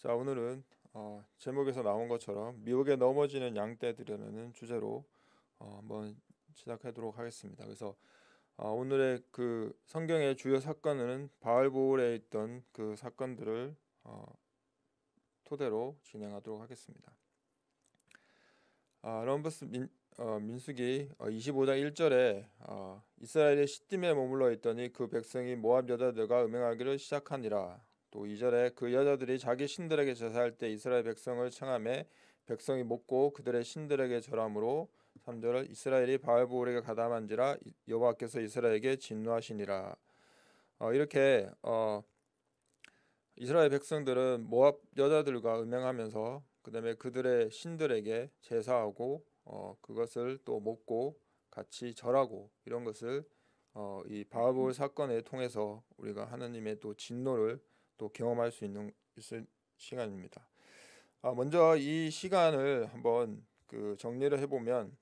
자, 오늘은 제목에서 나온 것처럼 미혹에 넘어지는 양떼들이라는 주제로 한번 시작하도록 하겠습니다. 그래서 오늘의 그 성경의 주요 사건은 바알보올에 있던 그 사건들을 토대로 진행하도록 하겠습니다. 럼버스 민수기 25장 1절에 이스라엘이 시딤에 머물러 있더니 그 백성이 모압 여자들과 음행하기를 시작하니라. 또 2절에 그 여자들이 자기 신들에게 제사할 때 이스라엘 백성을 청하매 백성이 먹고 그들의 신들에게 절함으로 3절 이스라엘이 바알보올에게 가담한지라 여호와께서 이스라엘에게 진노하시니라. 이렇게 이스라엘 백성들은 모압 여자들과 음행하면서 그다음에 그들의 신들에게 제사하고 그것을 또 먹고 같이 절하고 이런 것을 이 바알볼 사건을 통해서 우리가 하나님의 또 진노를 또 경험할 수 있을 시간입니다. 먼저 이 시간을 한번 그 정리를 해보면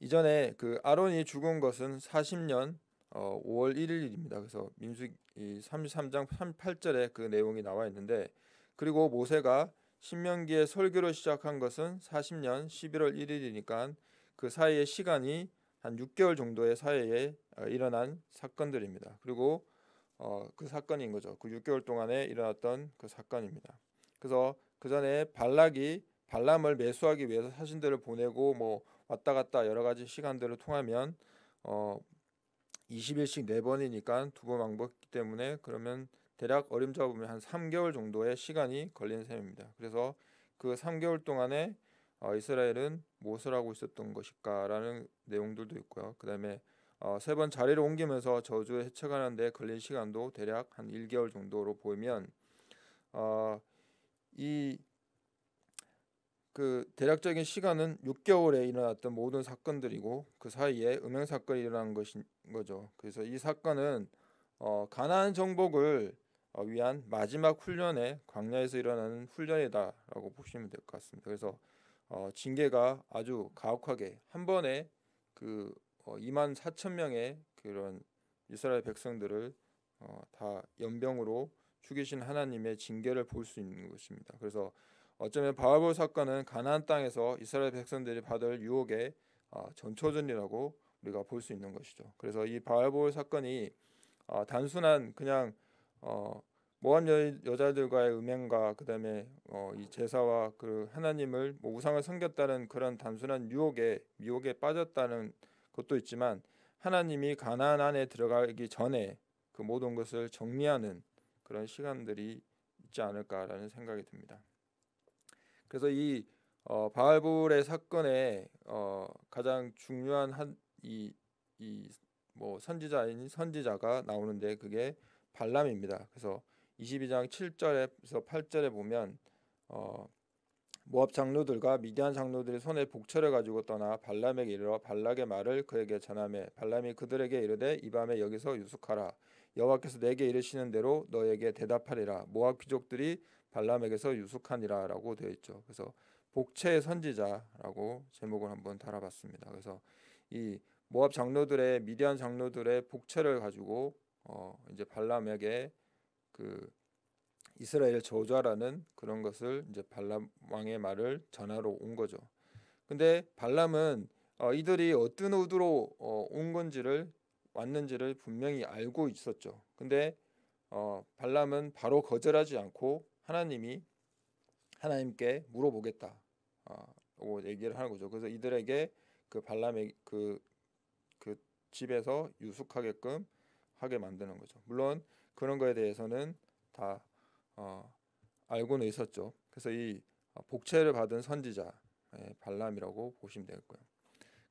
이전에 그 아론이 죽은 것은 40년 5월 1일입니다. 그래서 민수기 33장 38절에 그 내용이 나와 있는데, 그리고 모세가 신명기에 설교를 시작한 것은 40년 11월 1일이니까 그 사이의 시간이 한 6개월 정도의 사이에 일어난 사건들입니다. 그리고 그 사건인 거죠. 그 6개월 동안에 일어났던 그 사건입니다. 그래서 그 전에 발락이 발람을 매수하기 위해서 사신들을 보내고 뭐 왔다 갔다 여러 가지 시간들을 통하면 20일씩 4번이니까 2번 왕복기 때문에 그러면 대략 어림잡아 보면 한 3개월 정도의 시간이 걸린 셈입니다. 그래서 그 3개월 동안에 이스라엘은 무엇을 하고 있었던 것일까라는 내용들도 있고요. 그다음에 3번 자리를 옮기면서 저주에 해쳐가는 데 걸린 시간도 대략 한 1개월 정도로 보이면 이 그 대략적인 시간은 6개월에 일어났던 모든 사건들이고 그 사이에 음행 사건이 일어난 것인 거죠. 그래서 이 사건은 가나안 정복을 위한 마지막 훈련에 광야에서 일어나는 훈련이다라고 보시면 될 것 같습니다. 그래서 징계가 아주 가혹하게 한 번에 그 2만 4천 명의 그런 이스라엘 백성들을 다 연병으로 죽이신 하나님의 징계를 볼 수 있는 것입니다. 그래서 어쩌면 바알볼 사건은 가나안 땅에서 이스라엘 백성들이 받을 유혹의 전초전이라고 우리가 볼 수 있는 것이죠. 그래서 이 바알볼 사건이 단순한 그냥 모압 여자들과의 음행과 그다음에 이 제사와 그 하나님을 뭐 우상을 섬겼다는 그런 단순한 미혹에 빠졌다는 것도 있지만 하나님이 가나안 안에 들어가기 전에 그 모든 것을 정리하는 그런 시간들이 있지 않을까라는 생각이 듭니다. 그래서 이 바알볼의 사건에 가장 중요한 한이뭐 선지자가 나오는데 그게 발람입니다. 그래서 22장 7절에서 8절에 보면 모압 장로들과 미디안 장로들이 손에 복철을 가지고 떠나 발람에게 이르러 발락의 말을 그에게 전하매 발람이 그들에게 이르되 이 밤에 여기서 유숙하라. 여호와께서 내게 이르시는 대로 너에게 대답하리라. 모압 귀족들이 발람에게서 유숙하니라라고 되어 있죠. 그래서 복채의 선지자라고 제목을 한번 달아봤습니다. 그래서 이 모압 장로들의 미디안 장로들의 복채를 가지고 이제 발람에게 그 이스라엘 저주하라는 그런 것을 이제 발람 왕의 말을 전하러 온 거죠. 근데 발람은 이들이 어떤 의도로 온 건지를 왔는지를 분명히 알고 있었죠. 근데 발람은 바로 거절하지 않고 하나님께 물어보겠다. 라고 얘기를 하는 거죠. 그래서 이들에게 그 발람의 그 집에서 유숙하게끔 하게 만드는 거죠. 물론 그런 거에 대해서는 다 알고는 있었죠. 그래서 이 복채를 받은 선지자 발람이라고 보시면 되겠고요.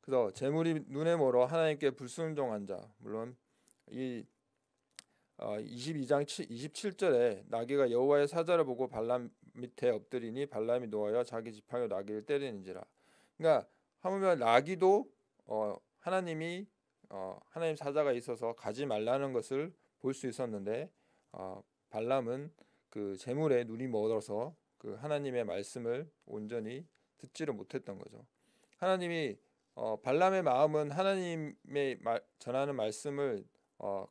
그래서 재물이 눈에 멀어 하나님께 불순종한 자, 물론 이 22장 27절에 나귀가 여호와의 사자를 보고 발람 밑에 엎드리니 발람이 노하여 자기 지팡이로 나귀를 때리는지라. 그러니까 하물며 나귀도 하나님이 하나님 사자가 있어서 가지 말라는 것을 볼 수 있었는데 발람은 그 재물에 눈이 멀어서 그 하나님의 말씀을 온전히 듣지를 못했던 거죠. 하나님이 발람의 마음은 하나님의 전하는 말씀을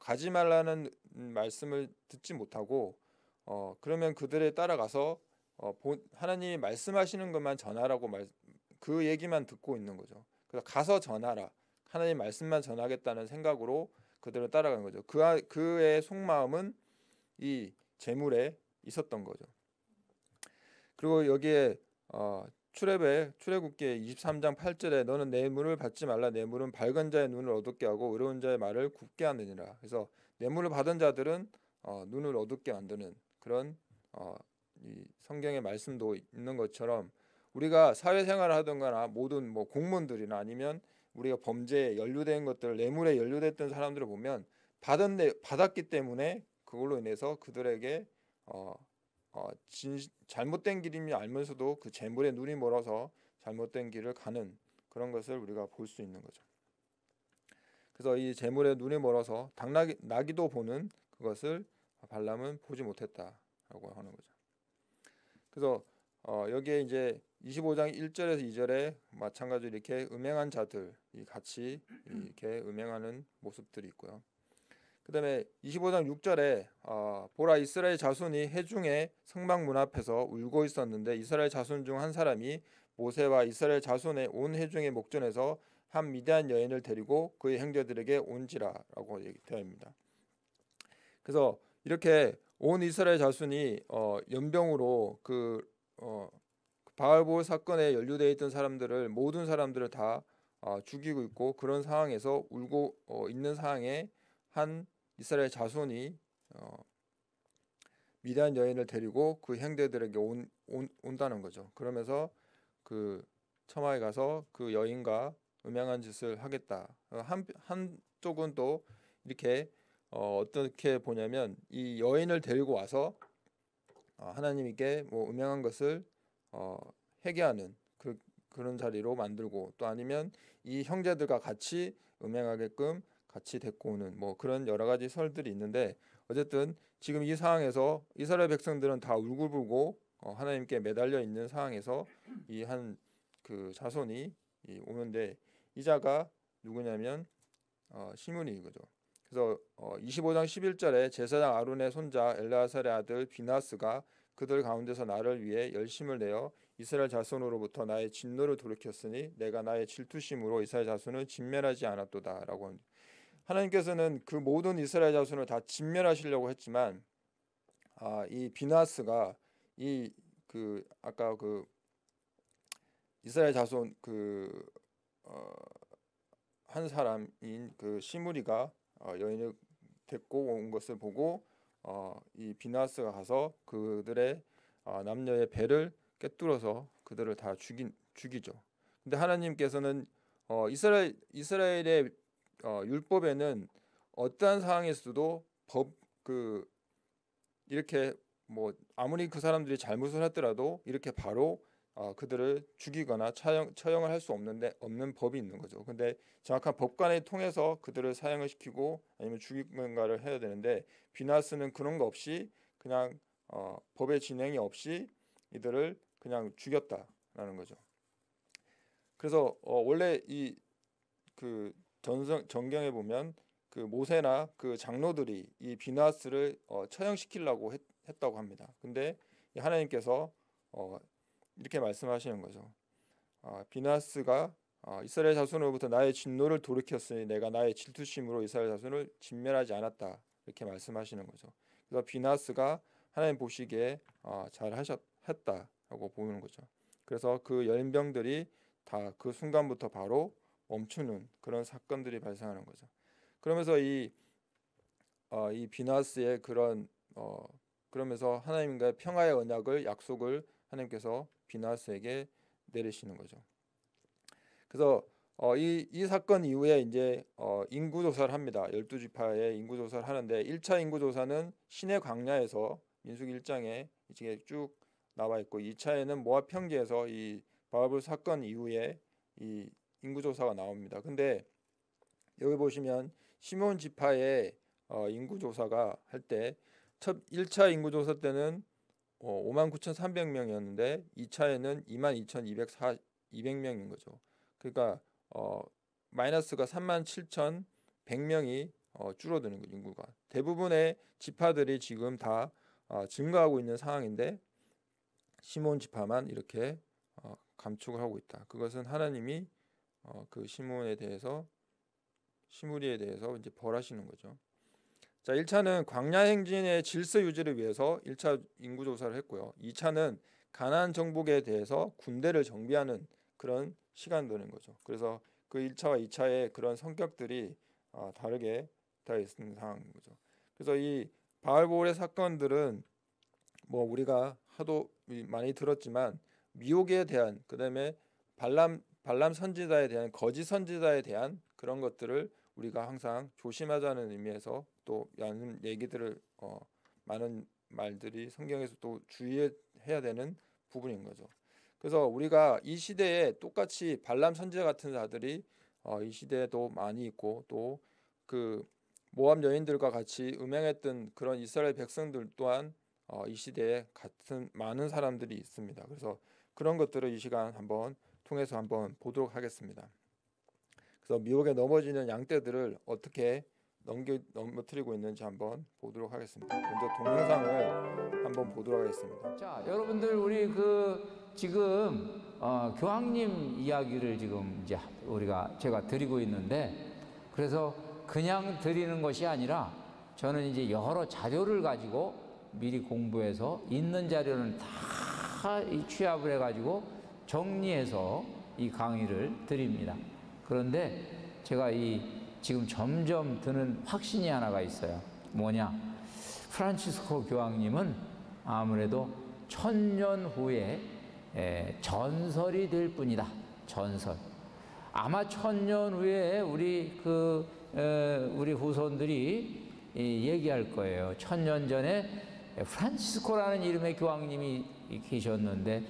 가지 말라는 말씀을 듣지 못하고 그러면 그들에 따라가서 하나님이 말씀하시는 것만 전하라고 그 얘기만 듣고 있는 거죠. 그래서 가서 전하라. 하나님 말씀만 전하겠다는 생각으로 그들을 따라가는 거죠. 그의 속마음은 이 재물에 있었던 거죠. 그리고 여기에 출애굽기 23장 8절에 너는 뇌물을 받지 말라. 뇌물은 밝은 자의 눈을 어둡게 하고 의로운 자의 말을 굽게 하느니라. 그래서 뇌물을 받은 자들은 눈을 어둡게 만드는 그런 이 성경의 말씀도 있는 것처럼 우리가 사회생활을 하든가나 모든 뭐 공무원들이나 아니면 우리가 범죄에 연루된 것들, 뇌물에 연루됐던 사람들을 보면 받았기 때문에 그걸로 인해서 그들에게 잘못된 길임을 알면서도 그 재물에 눈이 멀어서 잘못된 길을 가는 그런 것을 우리가 볼 수 있는 거죠. 그래서 이 재물에 눈이 멀어서 당나귀도 보는 그것을 발람은 보지 못했다라고 하는 거죠. 그래서 여기에 이제 25장 1절에서 2절에 마찬가지로 이렇게 음행한 자들이 같이 이렇게 음행하는 모습들이 있고요. 그다음에 25장 6절에 보라 이스라엘 자손이 해중의 성막 문 앞에서 울고 있었는데 이스라엘 자손 중 한 사람이 모세와 이스라엘 자손의 온 해중의 목전에서 한 미디안 여인을 데리고 그의 형제들에게 온지라라고 되어 있습니다. 그래서 이렇게 온 이스라엘 자손이 연병으로 바알볼 사건에 연루되어 있던 사람들을 모든 사람들을 다 죽이고 있고 그런 상황에서 울고 있는 상황에 한 이스라엘 자손이 미디안 여인을 데리고 그 형제들에게 온다는 거죠. 그러면서 그 처마에 가서 그 여인과 음행한 짓을 하겠다. 한쪽은 또 이렇게 어떻게 보냐면 이 여인을 데리고 와서 하나님께 뭐 음행한 것을 회개하는 그런 자리로 만들고 또 아니면 이 형제들과 같이 음행하게끔 같이 데리고 오는 뭐 그런 여러 가지 설들이 있는데 어쨌든 지금 이 상황에서 이스라엘 백성들은 다 울고불고 하나님께 매달려 있는 상황에서 이 한 그 자손이 오는데 이 자가 누구냐면 시므니 거죠. 그래서 25장 11절에 제사장 아론의 손자 엘르아살의 아들 비나스가 그들 가운데서 나를 위해 열심을 내어 이스라엘 자손으로부터 나의 진노를 돌이켰으니 내가 나의 질투심으로 이스라엘 자손을 진멸하지 않았도다라고 합니다. 하나님께서는 그 모든 이스라엘 자손을 다 진멸하시려고 했지만 이 비나스가 아까 그 이스라엘 자손 한 사람인 그 시므리가 여인을 데리고 온 것을 보고 이 비나스가 가서 그들의 남녀의 배를 꿰뚫어서 그들을 다 죽이죠. 근데 하나님께서는 이스라엘의 율법에는 어떠한 상황에서도 이렇게 뭐 아무리 그 사람들이 잘못을 했더라도 이렇게 바로 그들을 죽이거나 처형을 할 수 없는 법이 있는 거죠. 근데 정확한 법관을 통해서 그들을 사형을 시키고 아니면 죽이는가를 해야 되는데 비나스는 그런 거 없이 그냥 법의 진행이 없이 이들을 그냥 죽였다라는 거죠. 그래서 원래 이 그 전경에 보면 그 모세나 그 장로들이 이 비나스를 처형시키려고 했다고 합니다. 근데 하나님께서 이렇게 말씀하시는 거죠. 비나스가 이스라엘 자손으로부터 나의 진노를 돌이켰으니 내가 나의 질투심으로 이스라엘 자손을 진멸하지 않았다. 이렇게 말씀하시는 거죠. 그래서 비나스가 하나님 보시기에 했다라고 보는 거죠. 그래서 그 열병들이 다 그 순간부터 바로 멈추는 그런 사건들이 발생하는 거죠. 그러면서 이 비나스의 그러면서 하나님과의 평화의 언약을 약속을 하나님께서 비나스에게 내리시는 거죠. 그래서 이 사건 이후에 이제 인구 조사를 합니다. 12지파의 인구 조사를 하는데 1차 인구 조사는 시내 광야에서 민수기 1장에 이제 쭉 나와 있고 2차에는 모압 평지에서 이 바알볼 사건 이후에 이 인구 조사가 나옵니다. 근데 여기 보시면 시몬 지파의 인구 조사가 할 때 첫 1차 인구 조사 때는 59,300명이었는데 2차에는 22,200명인 거죠. 그러니까 마이너스가 37,100명이 줄어드는 거죠. 인구가. 대부분의 지파들이 지금 다 증가하고 있는 상황인데 시몬 지파만 이렇게 감축을 하고 있다. 그것은 하나님이 그 시므리에 대해서 이제 벌하시는 거죠. 자, 1차는 광야 행진의 질서 유지를 위해서 1차 인구 조사를 했고요. 2차는 가나안 정복에 대해서 군대를 정비하는 그런 시간들인 거죠. 그래서 그 1차와 2차의 그런 성격들이 다르게 되어 있는 상황인 거죠. 그래서 이 바알보올의 사건들은 뭐 우리가 하도 많이 들었지만 미혹에 대한, 그다음에 발람 선지자에 대한, 거짓 선지자에 대한 그런 것들을 우리가 항상 조심하자는 의미에서 또 많은 얘기들을 많은 말들이 성경에서 또 주의해야 되는 부분인 거죠. 그래서 우리가 이 시대에 똑같이 발람 선지자 같은 자들이 이 시대에도 많이 있고, 또 그 모압 여인들과 같이 음행했던 그런 이스라엘 백성들 또한 이 시대에 같은 많은 사람들이 있습니다. 그래서 그런 것들을 이 시간 통해서 한번 보도록 하겠습니다. 그래서 미혹에 넘어지는 양떼들을 어떻게 넘어뜨리고 있는지 한번 보도록 하겠습니다. 먼저 동영상을 한번 보도록 하겠습니다. 자, 여러분들 우리 지금 교황님 이야기를 지금 이제 제가 드리고 있는데, 그래서 그냥 드리는 것이 아니라 저는 이제 여러 자료를 가지고 미리 공부해서 있는 자료는 다 취합을 해가지고 정리해서 이 강의를 드립니다. 그런데 제가 지금 점점 드는 확신이 하나가 있어요. 뭐냐? 프란치스코 교황님은 아무래도 1000년 후에 전설이 될 뿐이다. 전설. 아마 1000년 후에 우리 후손들이 얘기할 거예요. 1000년 전에 프란치스코라는 이름의 교황님이 계셨는데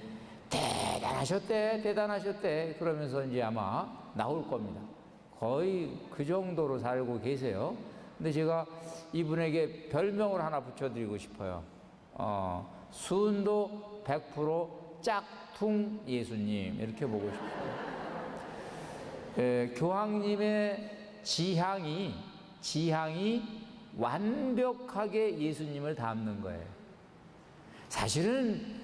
대단하셨대. 그러면서 이제 아마 나올 겁니다. 거의 그 정도로 살고 계세요. 근데 제가 이분에게 별명을 하나 붙여드리고 싶어요. 순도 100% 짝퉁 예수님, 이렇게 보고 싶어요. 교황님의 지향이 완벽하게 예수님을 닮는 거예요. 사실은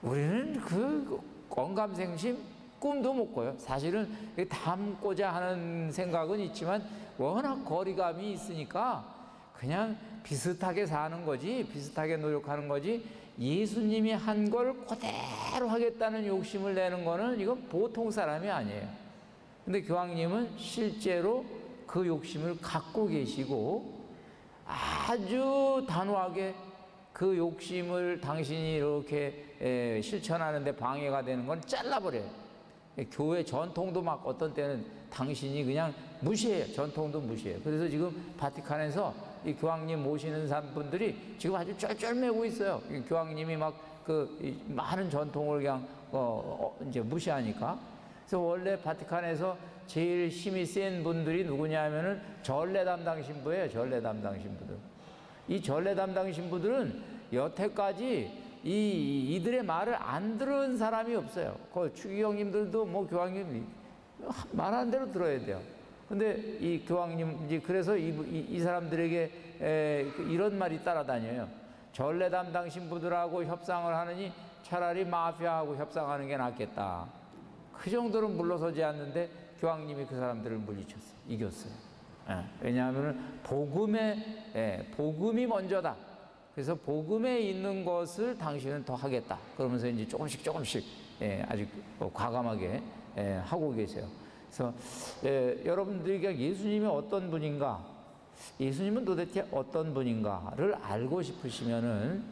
우리는 그 언감생심 꿈도 못 꿔요. 사실은 닮고자 하는 생각은 있지만 워낙 거리감이 있으니까 그냥 비슷하게 사는 거지, 비슷하게 노력하는 거지, 예수님이 한 걸 그대로 하겠다는 욕심을 내는 거는 이건 보통 사람이 아니에요. 근데 교황님은 실제로 그 욕심을 갖고 계시고 아주 단호하게 그 욕심을 당신이 이렇게 실천하는데 방해가 되는 건 잘라버려요. 교회 전통도 막 어떤 때는 당신이 그냥 무시해요. 전통도 무시해요. 그래서 지금 바티칸에서 이 교황님 모시는 사람분들이 지금 아주 쩔쩔매고 있어요. 교황님이 막 많은 전통을 그냥 이제 무시하니까. 그래서 원래 바티칸에서 제일 힘이 센 분들이 누구냐면은 전례 담당 신부예요. 전례 담당 신부들. 이 전례 담당 신부들은 여태까지 이들의 말을 안 들은 사람이 없어요. 그 추기경님들도 뭐 교황님 말하는 대로 들어야 돼요. 근데 이 교황님 이제 그래서 이 사람들에게 이런 말이 따라다녀요. 전례 담당 신부들하고 협상을 하느니 차라리 마피아하고 협상하는 게 낫겠다. 그 정도로 물러서지 않는데 교황님이 그 사람들을 물리쳤어요. 이겼어요. 왜냐하면 복음이 먼저다. 그래서 복음에 있는 것을 당신은 더 하겠다. 그러면서 이제 조금씩 아주 과감하게 하고 계세요. 그래서 여러분들에게 예수님이 어떤 분인가, 예수님은 도대체 어떤 분인가를 알고 싶으시면은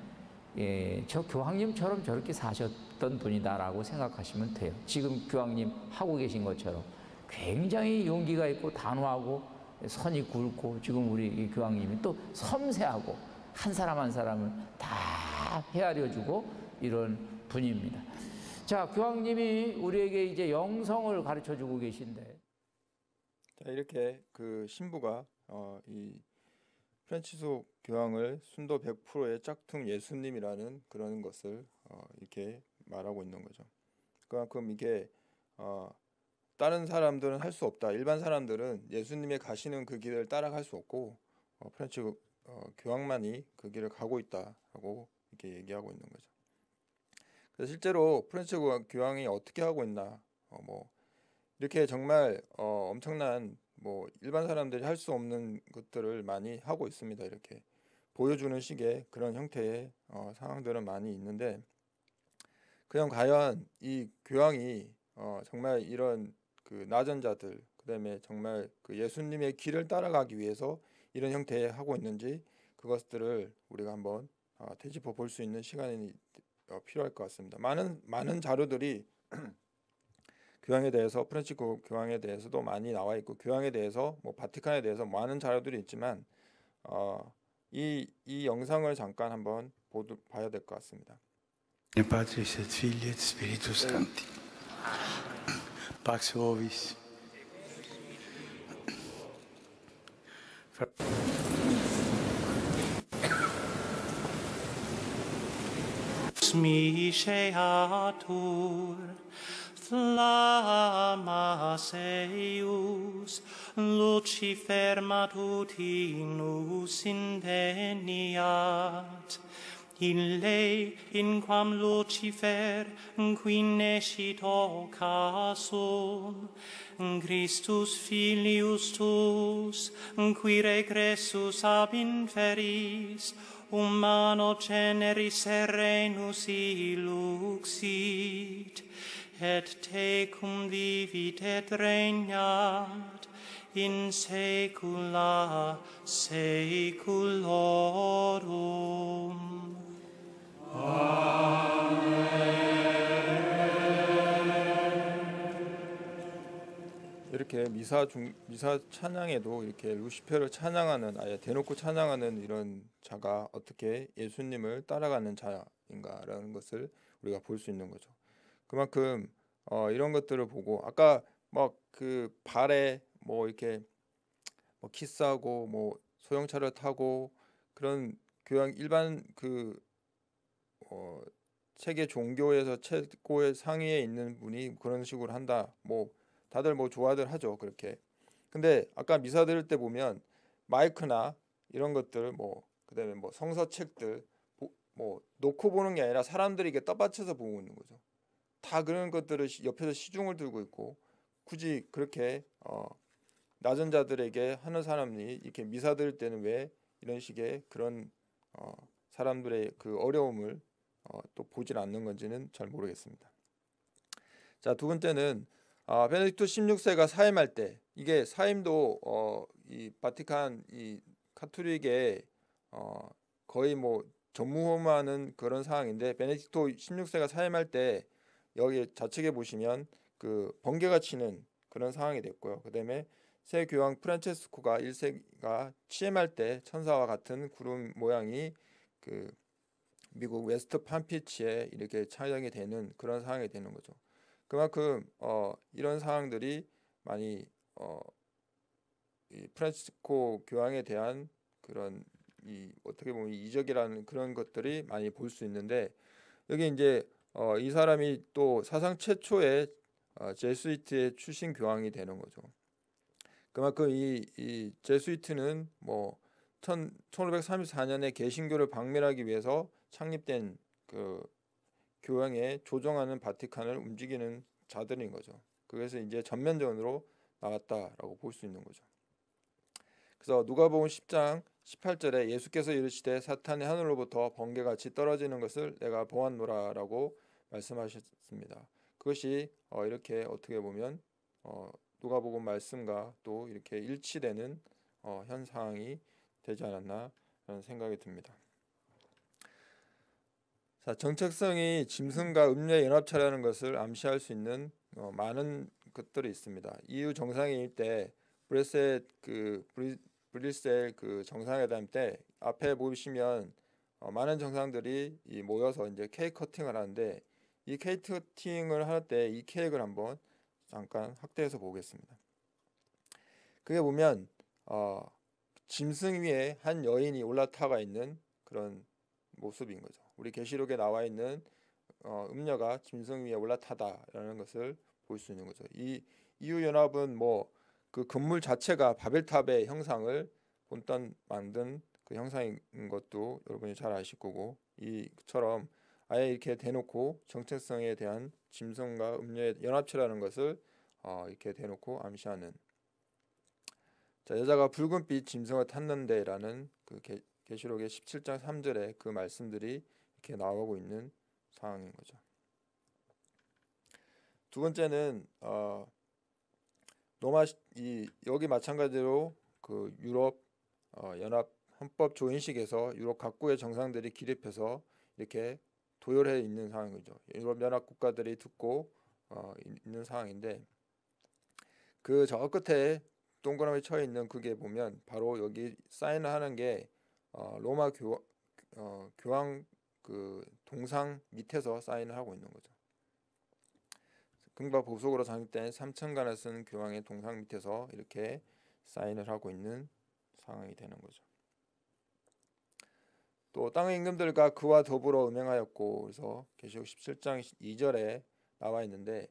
저 교황님처럼 저렇게 사셨던 분이다라고 생각하시면 돼요. 지금 교황님 하고 계신 것처럼 굉장히 용기가 있고 단호하고 선이 굵고, 지금 우리 이 교황님이 또 섬세하고 한 사람 한 사람을 다 헤아려주고 이런 분입니다. 자, 교황님이 우리에게 이제 영성을 가르쳐주고 계신데, 자, 이렇게 그 신부가 이 프란치스코 교황을 순도 100%의 짝퉁 예수님이라는 그런 것을 이렇게 말하고 있는 거죠. 그만큼 이게 다른 사람들은 할 수 없다. 일반 사람들은 예수님의 가시는 그 길을 따라갈 수 없고 프란치스코 교황만이 그 길을 가고 있다라고 있다라고 이렇게 얘기하고 있는 거죠. 그래서 실제로 프란치스 교황이 어떻게 하고 있나, 뭐 이렇게 정말 엄청난 뭐 일반 사람들이 할 수 없는 것들을 많이 하고 있습니다. 이렇게 보여주는 식의 그런 형태의 상황들은 많이 있는데, 그냥 과연 이 교황이 정말 이런 그 나전자들, 그다음에 정말 그 예수님의 길을 따라가기 위해서 이런 형태의 하고 있는지, 그것들을 우리가 한번 되짚어 볼 수 있는 시간이 필요할 것 같습니다. 많은 자료들이 교황에 대해서, 프란치스코 교황에 대해서도 많이 나와 있고, 교황에 대해서 뭐 바티칸에 대해서 많은 자료들이 있지만 이 영상을 잠깐 한번 봐야 될 것 같습니다. In Patris et Filii et Spiritus Sancti. Pax vobis. Miseatur flammas eius Lucifer matutinus indeniat ille in quam Lucifer qui nescit occasum Christus filius tuus qui regressus ab inferis humano generis serenus illuxit et tecum vivit et regnat in saecula saeculorum. 이렇게 미사 찬양에도 이렇게 루시페를 찬양하는, 아예 대놓고 찬양하는 이런 자가 어떻게 예수님을 따라가는 자인가라는 것을 우리가 볼 수 있는 거죠. 그만큼 이런 것들을 보고, 아까 막 그 발에 뭐 이렇게 뭐 키스하고 뭐 소형차를 타고 그런 교양, 일반 그 세계 종교에서 최고의 상위에 있는 분이 그런 식으로 한다, 뭐 다들 뭐 좋아들 하죠, 그렇게. 근데 아까 미사 들을 때 보면 마이크나 이런 것들, 뭐 그다음에 뭐 성서책들 뭐 놓고 보는 게 아니라 사람들이 이게 떠받쳐서 보고 있는 거죠. 다 그런 것들을 옆에서 시중을 들고 있고, 굳이 그렇게 낮은 자들에게 하는 사람이 이렇게 미사 들을 때는 왜 이런 식의 그런 사람들의 그 어려움을 또 보질 않는 건지는 잘 모르겠습니다. 자, 두 번째는 베네딕토 16세가 사임할 때, 이게 사임도 이 바티칸 이 카톨릭의 거의 뭐 전무후무하는 그런 상황인데, 베네딕토 16세가 사임할 때 여기 좌측에 보시면 그 번개가 치는 그런 상황이 됐고요. 그다음에 새 교황 프란체스코가 1세가 취임할 때 천사와 같은 구름 모양이 그 미국 웨스트 팜피치에 이렇게 촬영이 되는 그런 상황이 되는 거죠. 그만큼 이런 상황들이 많이 이 프란치스코 교황에 대한 그런 이 어떻게 보면 이적이라는 그런 것들이 많이 볼 수 있는데, 여기 이제 이 사람이 또 사상 최초의 제수이트의 출신 교황이 되는 거죠. 그만큼 이 제수이트는 뭐 1534년에 개신교를 박멸하기 위해서 창립된 그 교황에 조종하는 바티칸을 움직이는 자들인 거죠. 그래서 이제 전면전으로 나왔다라고 볼 수 있는 거죠. 그래서 누가복음 10장 18절에 예수께서 이르시되 사탄이 하늘로부터 번개같이 떨어지는 것을 내가 보았노라라고 말씀하셨습니다. 그것이 이렇게 어떻게 보면 누가복음 말씀과 또 이렇게 일치되는 현 상황이 되지 않았나 라는 생각이 듭니다. 자, 정체성이 짐승과 음료의 연합체라는 것을 암시할 수 있는 많은 것들이 있습니다. EU 정상회의 때 브뤼셀 그 정상회담 때 앞에 보시면 많은 정상들이 모여서 이제 케이크 커팅을 하는데, 이 케이크 커팅을 할 때 이 케이크를 한번 잠깐 확대해서 보겠습니다. 그게 보면 짐승 위에 한 여인이 올라타가 있는 그런 모습인 거죠. 우리 계시록에 나와 있는 음녀가 짐승 위에 올라타다라는 것을 볼 수 있는 거죠. 이 EU 연합은 뭐 그 건물 자체가 바벨탑의 형상을 본떤 만든 그 형상인 것도 여러분이 잘 아실 거고, 이처럼 아예 이렇게 대놓고 정체성에 대한 짐승과 음녀의 연합체라는 것을 이렇게 대놓고 암시하는. 자, 여자가 붉은빛 짐승을 탔는데라는 그 계시록의 17장 3절에 그 말씀들이 이렇게 나오고 있는 상황인 거죠. 두 번째는 여기 마찬가지로 그 유럽 연합 헌법 조인식에서 유럽 각국의 정상들이 기립해서 이렇게 도열해 있는 상황이죠. 유럽 연합 국가들이 듣고 있는 상황인데, 그 저 끝에 동그라미 쳐 있는 그게 보면 바로 여기 사인을 하는 게 로마 교황 그 동상 밑에서 사인을 하고 있는 거죠. 금과 보석으로 장식된 3층간을 쓴 교황의 동상 밑에서 이렇게 사인을 하고 있는 상황이 되는 거죠. 또 땅의 임금들과 그와 더불어 음행하였고, 그래서 계시록 17장 2절에 나와 있는데,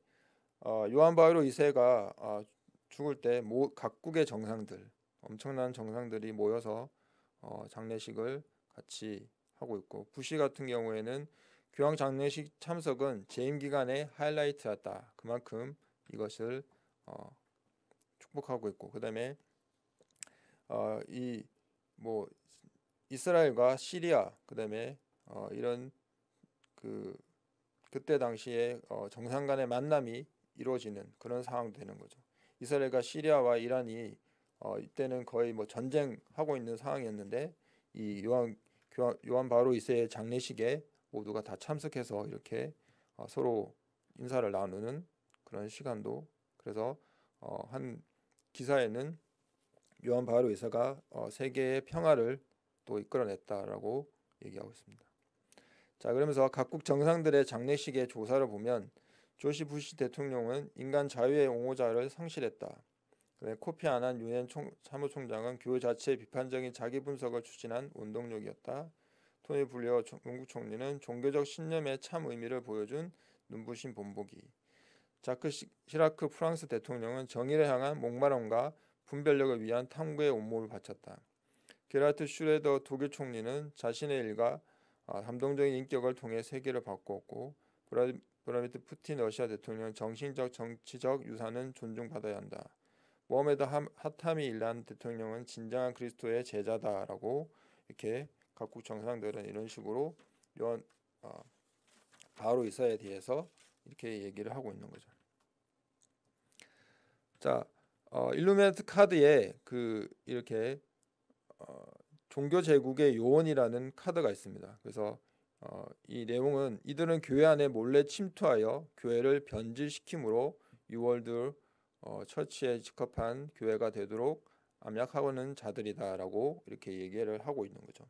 요한 바오로 2세가 죽을 때 각국의 정상들, 엄청난 정상들이 모여서 장례식을 같이 하고 있고, 부시 같은 경우에는 교황 장례식 참석은 재임 기간의 하이라이트였다. 그만큼 이것을 축복하고 있고, 그다음에 이 뭐 이스라엘과 시리아, 그다음에 이런 그때 당시에 정상 간의 만남이 이루어지는 그런 상황이 되는 거죠. 이스라엘과 시리아와 이란이 이때는 거의 뭐 전쟁하고 있는 상황이었는데, 이 요한 바오로 2세의 장례식에 모두가 다 참석해서 이렇게 서로 인사를 나누는 그런 시간도. 그래서 한 기사에는 요한 바오로 2세가 세계의 평화를 또 이끌어냈다라고 얘기하고 있습니다. 자, 그러면서 각국 정상들의 장례식의 조사를 보면 조시 부시 대통령은 인간 자유의 옹호자를 상실했다. 코피 아난 유엔 사무총장은 교회 자체의 비판적인 자기 분석을 추진한 원동력이었다. 토니 블레어 영국 총리는 종교적 신념의 참 의미를 보여준 눈부신 본보기. 자크 시라크 프랑스 대통령은 정의를 향한 목마름과 분별력을 위한 탐구에 온몸을 바쳤다. 게라트 슈레더 독일 총리는 자신의 일과 감동적인 인격을 통해 세계를 바꾸었고, 브라미트 푸틴 러시아 대통령은 정신적 정치적 유산은 존중받아야 한다. 모하메드 하타미 일란 대통령은 진정한 그리스도의 제자다라고 이렇게 각국 정상들은 이런 식으로 요한 바오로 2세에 대해서 이렇게 얘기를 하고 있는 거죠. 자, 일루미나트 카드에 이렇게 종교 제국의 요원이라는 카드가 있습니다. 그래서 이 내용은 이들은 교회 안에 몰래 침투하여 교회를 변질시키므로 유월드 처치에 적합한 교회가 되도록 압력하고는 자들이다라고 이렇게 얘기를 하고 있는 거죠.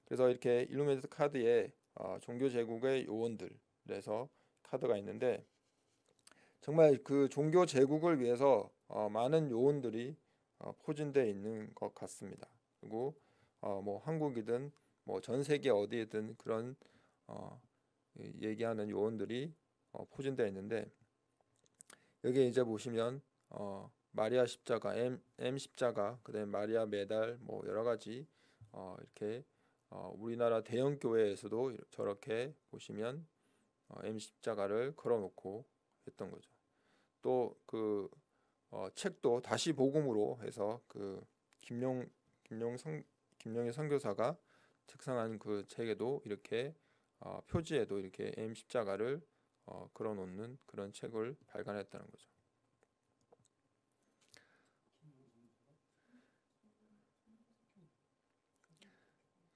그래서 이렇게 일루미나트 카드에 종교 제국의 요원들에서 카드가 있는데, 정말 그 종교 제국을 위해서 많은 요원들이 포진되어 있는 것 같습니다. 그리고 뭐 한국이든 뭐 전 세계 어디에든 그런 얘기하는 요원들이 포진되어 있는데, 여기 이제 보시면 마리아 십자가, M 십자가, 그다음에 마리아 메달, 뭐 여러 가지 이렇게 우리나라 대형 교회에서도 저렇게 보시면 M 십자가를 걸어놓고 했던 거죠. 또 책도 다시 복음으로 해서 김용희 선교사가 책상한 그 책에도 이렇게 표지에도 이렇게 M 십자가를 걸어놓는 그런 책을 발간했다는 거죠.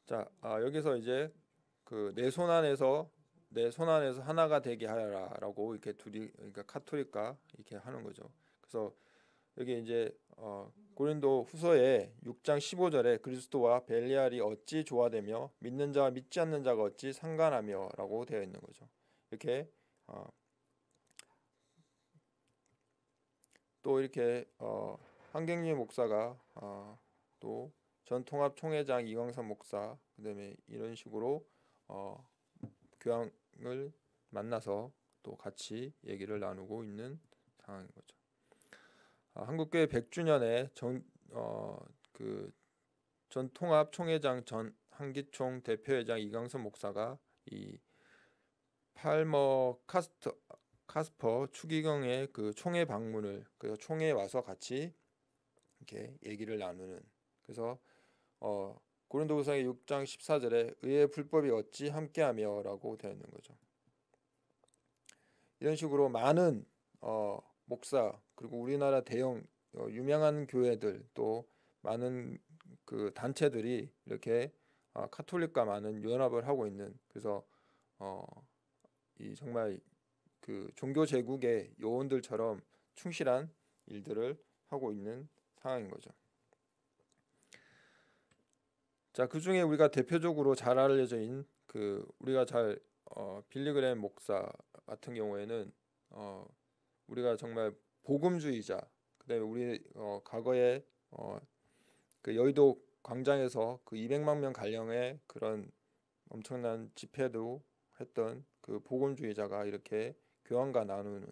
자, 여기서 이제 내 손 안에서 하나가 되게 하라라고 이렇게 둘이, 그러니까 카톨릭과 이렇게 하는 거죠. 그래서 여기 이제 고린도 후서에 6장 15절에 그리스도와 벨리알이 어찌 조화되며 믿는 자와 믿지 않는 자가 어찌 상관하며라고 되어 있는 거죠. 이렇게 또 이렇게 한경림 목사가 또 전통합 총회장 이광선 목사, 그다음에 이런 식으로 교황을 만나서 또 같이 얘기를 나누고 있는 상황인 거죠. 한국교회 100주년에 전 통합 총회장 전 한기총 대표회장 이강선 목사가 이 팔머 카스퍼 추기경의 그 총회 방문을 그래서 총회에 와서 같이 이렇게 얘기를 나누는 그래서 고린도후서 6장 14절에 의의 불법이 어찌 함께하며라고 되어 있는 거죠. 이런 식으로 많은 목사 그리고 우리나라 대형 유명한 교회들 또 많은 그 단체들이 이렇게 카톨릭과 많은 연합을 하고 있는 그래서 이 정말 그 종교 제국의 요원들처럼 충실한 일들을 하고 있는 상황인 거죠. 자, 그 중에 우리가 대표적으로 잘 알려져 있는 그 우리가 잘 빌리그레임 목사 같은 경우에는 우리가 정말 복음주의자 그다음에 우리 과거에 그 여의도 광장에서 그 200만 명 가량의 그런 엄청난 집회도 했던 그 복음주의자가 이렇게 교황과 나누는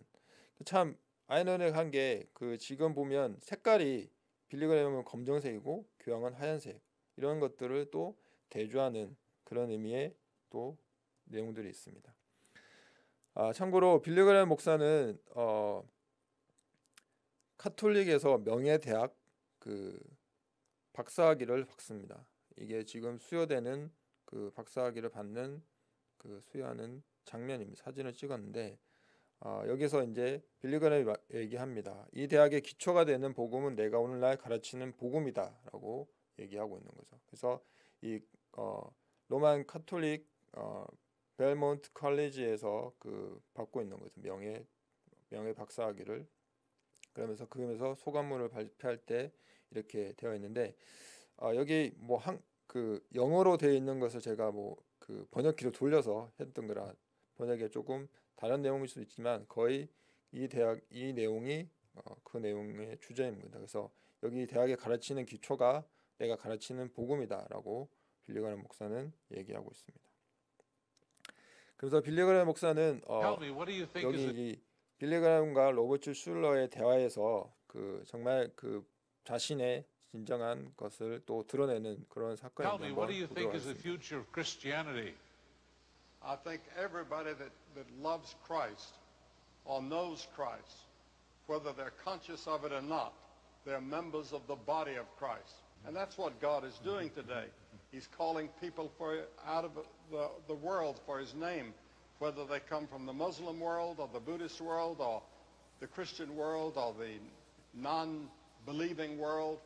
참 아이러니한 게 그 지금 보면 색깔이 빌리그레임은 검정색이고 교황은 하얀색 이런 것들을 또 대조하는 그런 의미의 또 내용들이 있습니다. 참고로 빌리그레임 목사는 카톨릭에서 명예대학 그 박사학위를 받습니다. 이게 지금 수여되는 그 박사학위를 받는 그 수여하는 장면입니다. 사진을 찍었는데 여기서 이제 빌리그레임이 얘기합니다. 이 대학의 기초가 되는 복음은 내가 오늘날 가르치는 복음이다라고 얘기하고 있는 거죠. 그래서 이 로만 카톨릭 벨몬트 컬리지에서 그 받고 있는 거죠. 명예 박사학위를 그러면서 소감문을 발표할 때 이렇게 되어 있는데 여기 뭐 그 영어로 되어 있는 것을 제가 뭐 그 번역기로 돌려서 했던 거라 번역에 조금 다른 내용일 수도 있지만 거의 이 내용이 그 내용의 주제입니다. 그래서 여기 대학에 가르치는 기초가 내가 가르치는 복음이다라고 빌리그레임 목사는 얘기하고 있습니다. 그래서 빌리그레임 목사는 여기 이 빌리그레임과 로버트 슐러의 대화에서 그 정말 그 자신의 진정한 것을 또 드러내는 그런 사건인데 한번 보도록 하겠습니다. I think everybody that loves Christ or knows Christ, whether they're conscious of it or not, they're members of the body of Christ. And that's what God is doing today. He's calling people out of the world for His name, whether they come from the Muslim world or the Buddhist world or the Christian world or the non-believing world.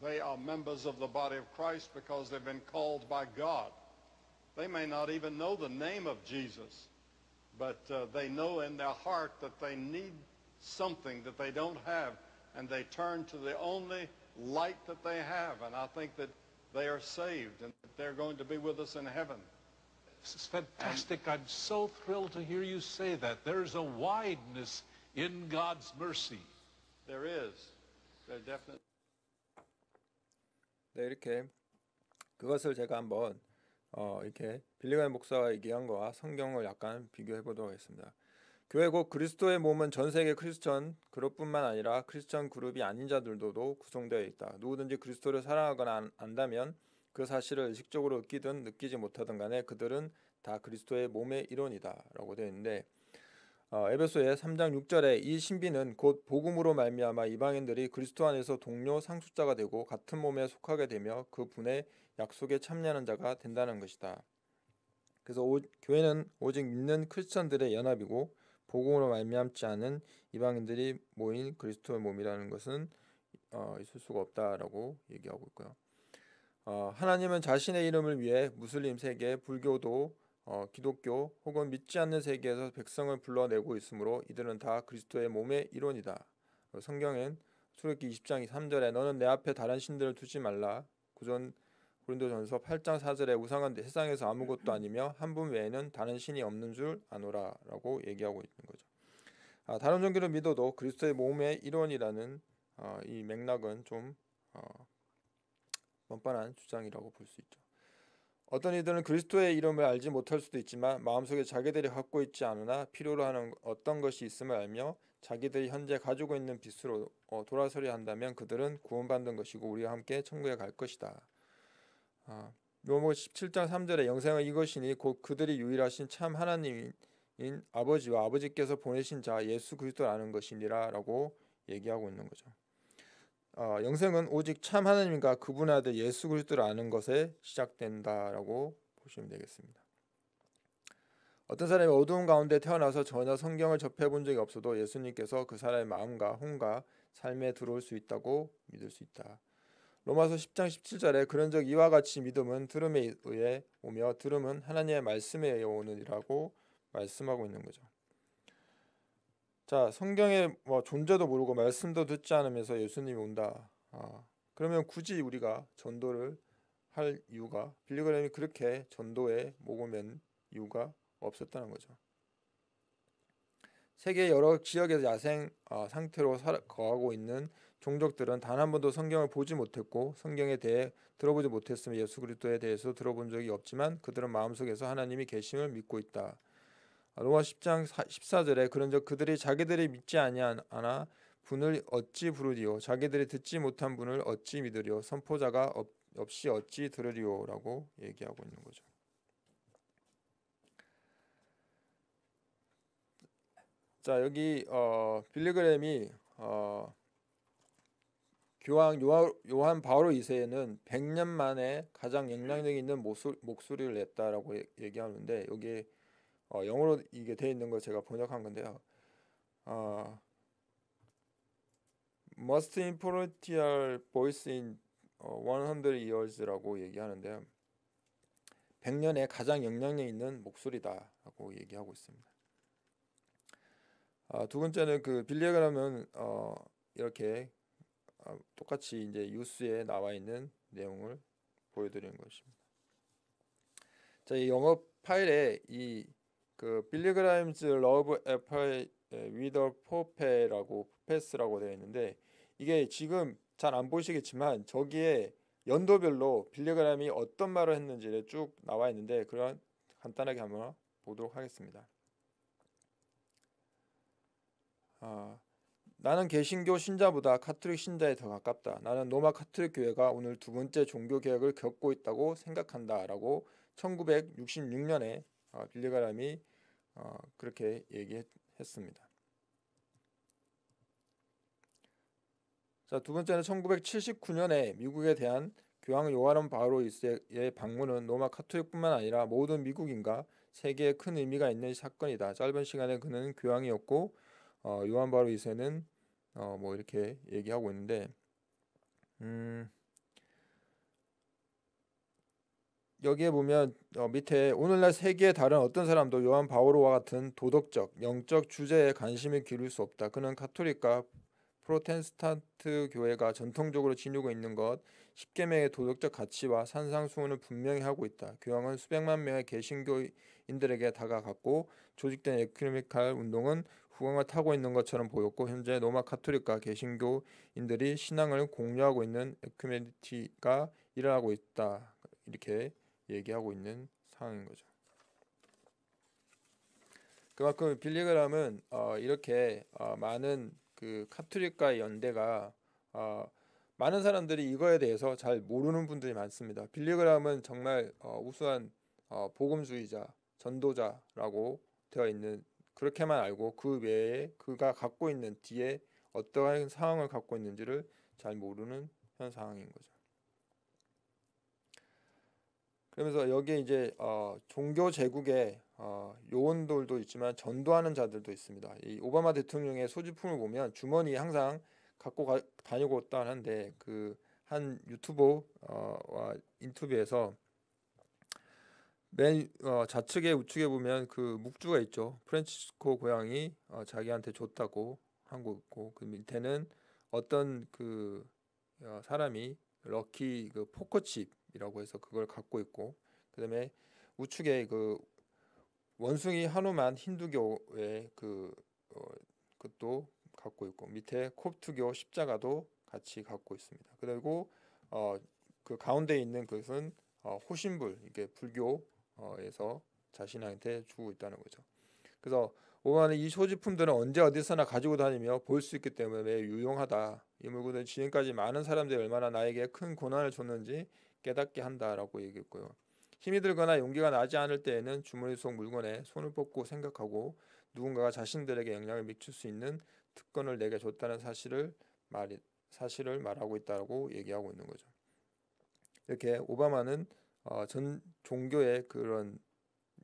They are members of the body of Christ because they've been called by God. They may not even know the name of Jesus, but they know in their heart that they need something that they don't have, and they turn to the only light that they have, and I think that they are saved and that they're going to be with us in heaven. This is fantastic. I'm so thrilled to hear you say that. There's a wideness in God's mercy. There is. There definitely. 네, 이렇게 그것을 제가 한번 이렇게 빌리그레임 목사가 얘기한 거와 성경을 약간 비교해 보도록 하겠습니다. 교회 곧 그리스도의 몸은 전 세계 크리스천 그룹뿐만 아니라 크리스천 그룹이 아닌 자들도도 구성되어 있다. 누구든지 그리스도를 사랑하거나 안다면 그 사실을 의식적으로 느끼든 느끼지 못하든 간에 그들은 다 그리스도의 몸의 일원이다 라고 되어 있는데 에베소의 3장 6절에 이 신비는 곧 복음으로 말미암아 이방인들이 그리스도 안에서 동료 상속자가 되고 같은 몸에 속하게 되며 그 분의 약속에 참여하는 자가 된다는 것이다. 그래서 교회는 오직 믿는 크리스천들의 연합이고 복음으로 말미암지 않은 이방인들이 모인 그리스도의 몸이라는 것은 있을 수가 없다라고 얘기하고 있고요. 하나님은 자신의 이름을 위해 무슬림 세계, 불교도 기독교 혹은 믿지 않는 세계에서 백성을 불러내고 있으므로 이들은 다 그리스도의 몸의 일원이다. 성경엔 출애굽기 20장 3절에 너는 내 앞에 다른 신들을 두지 말라. 구전 고린도전서 8장 4절에 우상은 세상에서 아무것도 아니며 한 분 외에는 다른 신이 없는 줄 아노라라고 얘기하고 있는 거죠. 다른 종교를 믿어도 그리스도의 몸의 일원이라는 이 맥락은 좀 뻔뻔한 주장이라고 볼 수 있죠. 어떤 이들은 그리스도의 이름을 알지 못할 수도 있지만 마음속에 자기들이 갖고 있지 않으나 필요로 하는 어떤 것이 있음을 알며 자기들이 현재 가지고 있는 빛으로 돌아서려 한다면 그들은 구원받는 것이고 우리와 함께 천국에 갈 것이다. 요한복음 17장 3절에 영생은 이것이니 곧 그들이 유일하신 참 하나님인 아버지와 아버지께서 보내신 자 예수 그리스도를 아는 것이니라 라고 얘기하고 있는 거죠. 영생은 오직 참 하나님과 그분의 아들 예수 그리스도를 아는 것에 시작된다라고 보시면 되겠습니다. 어떤 사람이 어두운 가운데 태어나서 전혀 성경을 접해본 적이 없어도 예수님께서 그 사람의 마음과 혼과 삶에 들어올 수 있다고 믿을 수 있다. 로마서 10장 17절에 그런즉 이와 같이 믿음은 들음에 의해 오며 들음은 하나님의 말씀에 의해 오느니라고 말씀하고 있는 거죠. 자, 성경의 존재도 모르고 말씀도 듣지 않으면서 예수님이 온다. 그러면 굳이 우리가 전도를 할 이유가 빌리그램이 그렇게 전도에 목을 맨 이유가 없었다는 거죠. 세계 여러 지역에서 야생 상태로 거하고 있는 종족들은 단 한 번도 성경을 보지 못했고 성경에 대해 들어보지 못했으며 예수 그리스도에 대해서 들어본 적이 없지만 그들은 마음속에서 하나님이 계심을 믿고 있다. 로마 10장 14절에 그런즉 그들이 자기들이 믿지 아니하나 분을 어찌 부르리요 자기들이 듣지 못한 분을 어찌 믿으리요 선포자가 없이 어찌 들으리요라고 얘기하고 있는 거죠. 자, 여기 빌리그램이 교황 요한 바오로 2세는 100년 만에 가장 영향력 있는 목소리를 냈다라고 얘기하는데 여기 영어로 이게 돼 있는 거 제가 번역한 건데요. Most influential voice in 100 years라고 얘기하는데요. 100년에 가장 영향력 있는 목소리다라고 얘기하고 있습니다. 두 번째는 그 빌리그램은 이렇게 똑같이 이제 뉴스에 나와 있는 내용을 보여드리는 것입니다. 자, 이 영어 파일에 이 그 빌리그램즈 러브 애플 위더 포페라고 포페스라고 되어 있는데 이게 지금 잘 안 보이시겠지만 저기에 연도별로 빌리그램이 어떤 말을 했는지를 쭉 나와 있는데 그런 간단하게 한번 보도록 하겠습니다. 나는 개신교 신자보다 카톨릭 신자에 더 가깝다. 나는 로마 카톨릭 교회가 오늘 두 번째 종교 개혁을 겪고 있다고 생각한다라고 1966년에 빌리그램이 그렇게 얘기했습니다. 자, 두 번째는 1979년에 미국에 대한 교황 요한 바오로 2세의 방문은 로마 카톨릭뿐만 아니라 모든 미국인과 세계에 큰 의미가 있는 사건이다. 짧은 시간에 그는 교황이었고 요한 바오로 2세는 뭐 이렇게 얘기하고 있는데 여기에 보면 밑에 오늘날 세계의 다른 어떤 사람도 요한 바오로와 같은 도덕적, 영적 주제에 관심을 기울일 수 없다. 그는 카톨릭과 프로테스탄트 교회가 전통적으로 지니고 있는 것, 십계명의 도덕적 가치와 산상수훈을 분명히 하고 있다. 교황은 수백만 명의 개신교인들에게 다가갔고 조직된 에큐메니칼 운동은 후광을 타고 있는 것처럼 보였고 현재 로마 카톨릭과 개신교인들이 신앙을 공유하고 있는 에큐메니티가 일어나고 있다. 이렇게 얘기하고 있는 상황인 거죠. 그만큼 빌리그램은 이렇게 많은 그 카톨릭과의 연대가 많은 사람들이 이거에 대해서 잘 모르는 분들이 많습니다. 빌리그램은 정말 우수한 복음주의자, 전도자라고 되어 있는 그렇게만 알고 그 외에 그가 갖고 있는 뒤에 어떠한 상황을 갖고 있는지를 잘 모르는 현 상황인 거죠. 그러면서 여기에 이제 종교 제국의 요원들도 있지만 전도하는 자들도 있습니다. 이 오바마 대통령의 소지품을 보면 주머니에 항상 갖고 다니고 있다는데 그 한 유튜버와 인터뷰에서 맨 좌측에 우측에 보면 그 묵주가 있죠. 프란치스코 고양이 자기한테 줬다고 한 거 있고 그 밑에는 어떤 그 사람이 럭키 그 포커칩이라고 해서 그걸 갖고 있고 그다음에 우측에 그 원숭이 하누만 힌두교의 그것도 갖고 있고 밑에 콥트교 십자가도 같이 갖고 있습니다. 그리고 그 가운데 있는 것은 호신불 이게 불교에서 자신한테 주고 있다는 거죠. 그래서 오바마는 이 소지품들은 언제 어디서나 가지고 다니며 볼 수 있기 때문에 매우 유용하다. 이 물건은 지금까지 많은 사람들이 얼마나 나에게 큰 고난을 줬는지 깨닫게 한다라고 얘기했고요. 힘이 들거나 용기가 나지 않을 때에는 주머니 속 물건에 손을 뻗고 생각하고 누군가가 자신들에게 영향을 미칠 수 있는 특권을 내게 줬다는 사실을 말하고 있다고 얘기하고 있는 거죠. 이렇게 오바마는 전 종교의 그런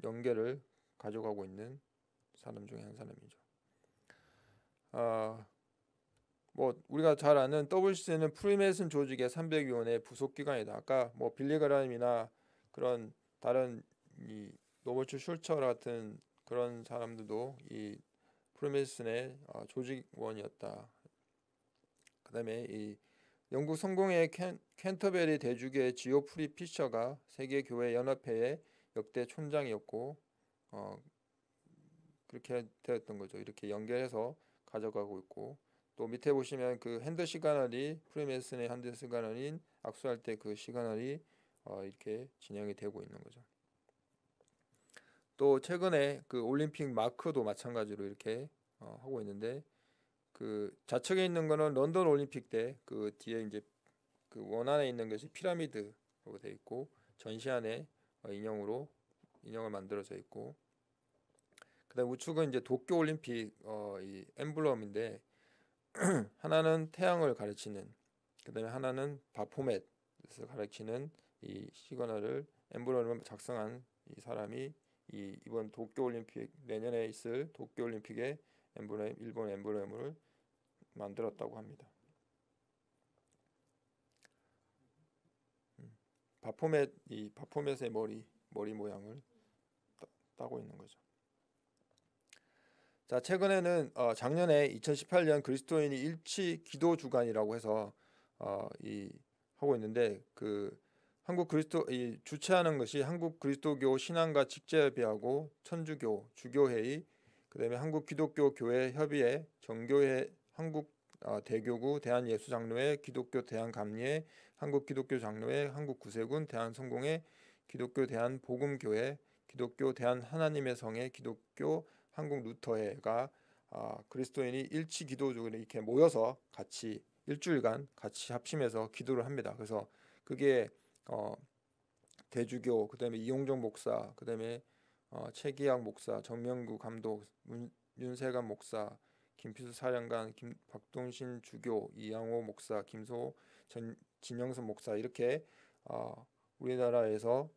연계를 가져가고 있는 사람 중에 한 사람이죠. 뭐 우리가 잘 아는 WCC는 프리메이슨 조직의 300위원회 부속 기관이다. 아까 뭐 빌리 그라함이나 그런 다른 이 노버트 슐처 같은 그런 사람들도 이 프리메이슨의 조직원이었다. 그다음에 이 영국 성공의 캔터베리 대주교의 지오프리 피셔가 세계 교회 연합회의 역대 촌장이었고 그렇게 되었던 거죠. 이렇게 연결해서 가져가고 있고 또 밑에 보시면 그 핸드 시그널이 프리메이슨의 핸드 시그널인 악수할 때 그 시그널이 이렇게 진행이 되고 있는 거죠. 또 최근에 그 올림픽 마크도 마찬가지로 이렇게 하고 있는데 그 좌측에 있는 거는 런던 올림픽 때 그 뒤에 이제 그 원안에 있는 것이 피라미드로 되어 있고 전시안에 인형을 만들어져 있고 그다음 우측은 이제 도쿄 올림픽 이 엠블럼인데 하나는 태양을 가르치는 그다음에 하나는 바포맷을 가르치는 이 시그널을 엠블럼을 작성한 이 사람이 이번 도쿄 올림픽 내년에 있을 도쿄 올림픽의 엠블럼 일본 엠블럼을 만들었다고 합니다. 바포맷의 머리 모양을 따고 있는 거죠. 자, 최근에는 작년에 2018년 그리스도인이 일치 기도 주간이라고 해서 하고 있는데 그 주최하는 것이 한국 그리스도교 신앙가 직제협의하고 천주교 주교회의 그다음에 한국 기독교 교회 협의회 정교회 한국 대교구 대한예수장로회 기독교 대한감리회 한국 기독교 장로회 한국 구세군 대한성공회 기독교 대한복음교회 기독교 대한하나님의 성회 기독교 한국 루터회가 그리스도인이 일치 기도주를 이렇게 모여서 같이 일주일간 같이 합심해서 기도를 합니다. 그래서 그게 대주교 그다음에 이용정 목사 그다음에 최기학 목사 정명구 감독 윤세관 목사 김필수 사령관 박동신 주교 이양호 목사 김소 진영선 목사 이렇게 우리나라에서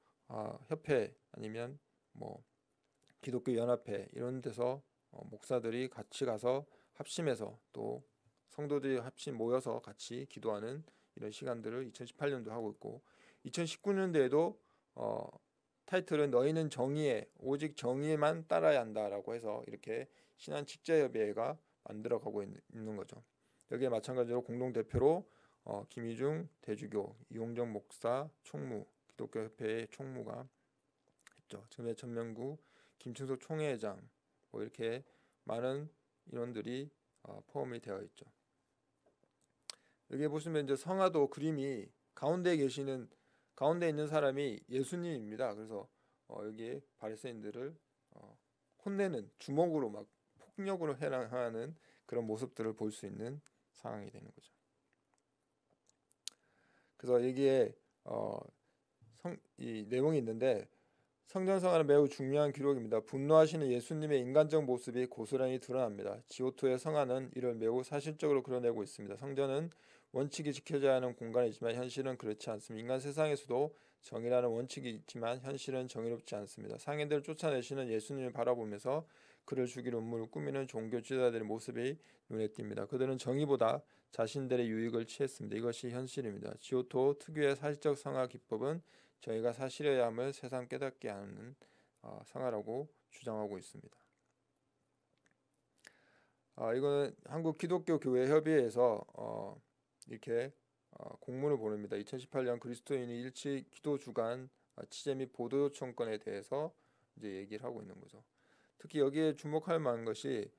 협회 아니면 뭐 기독교 연합회 이런 데서 목사들이 같이 가서 합심해서 또 성도들이 합심 모여서 같이 기도하는 이런 시간들을 2018년도 하고 있고 2019년도에도 타이틀은 너희는 정의에 오직 정의에만 따라야 한다라고 해서 이렇게 신한 직제협의회가 만들어가고 있는 거죠. 여기에 마찬가지로 공동대표로 김희중 대주교, 이용정 목사 총무, 기독교협회의 총무가 했죠. 지금의 전명구, 김충석 총회장 뭐 이렇게 많은 인원들이 포함이 되어 있죠. 여기 보시면 이제 성화도 그림이 가운데 있는 사람이 예수님입니다. 그래서 여기에 바리새인들을 혼내는 주먹으로 막 폭력으로 해당하는 그런 모습들을 볼 수 있는 상황이 되는 거죠. 그래서 여기에 이 내용이 있는데 성전성화는 매우 중요한 기록입니다. 분노하시는 예수님의 인간적 모습이 고스란히 드러납니다. 지오토의 성화는 이를 매우 사실적으로 그려내고 있습니다. 성전은 원칙이 지켜져야 하는 공간이지만 현실은 그렇지 않습니다. 인간 세상에서도 정의라는 원칙이 있지만 현실은 정의롭지 않습니다. 상인들을 쫓아내시는 예수님을 바라보면서 그를 죽일 음모를 꾸미는 종교 지도자들의 모습이 눈에 띕니다. 그들은 정의보다 자신들의 유익을 취했습니다. 이것이 현실입니다. 지오토 특유의 사실적 성화 기법은 저희가 사실여야 함을 세상 깨닫게 하는 성화라고 주장하고 있습니다. 이거는 한국 기독교 교회 협의회에서 이렇게 공문을 보냅니다. 2018년 그리스도인이 일치 기도 주간 취재 및 보도 요청권에 대해서 이제 얘기를 하고 있는 거죠. 특히 여기에 주목할 만한 것이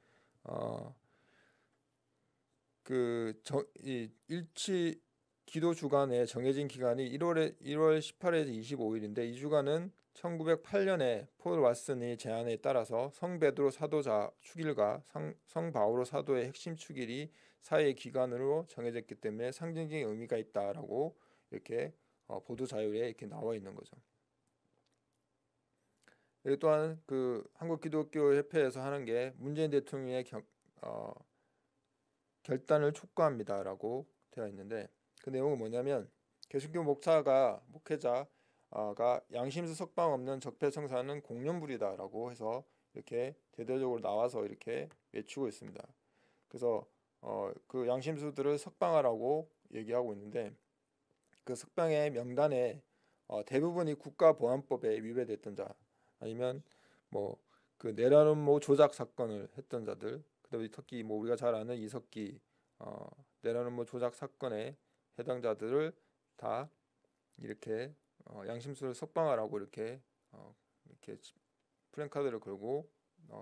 이 일치 기도 주간에 정해진 기간이 1월 18일에서 25일인데 이 주간은 1908년에 폴 왓슨의 제안에 따라서 성 베드로 사도자 축일과 성 바오로 사도의 핵심 축일이 사이의 기간으로 정해졌기 때문에 상징적인 의미가 있다라고 이렇게 보도 자료에 이렇게 나와 있는 거죠. 그리고 또한 그 한국기독교협회에서 하는 게 문재인 대통령의 결단을 촉구합니다라고 되어 있는데 그 내용은 뭐냐면 개신교 목회자가 양심수 석방 없는 적폐청산은 공연불이다라고 해서 이렇게 대대적으로 나와서 이렇게 외치고 있습니다. 그래서 그 양심수들을 석방하라고 얘기하고 있는데 그 석방의 명단에 대부분이 국가보안법에 위배됐던 자 아니면 뭐 그 내란음모 조작 사건을 했던 자들 그다음에 특히 뭐 우리가 잘 아는 이석기 내란음모 조작 사건에 해당자들을 다 이렇게 양심수를 석방하라고 이렇게 플랜카드를 걸고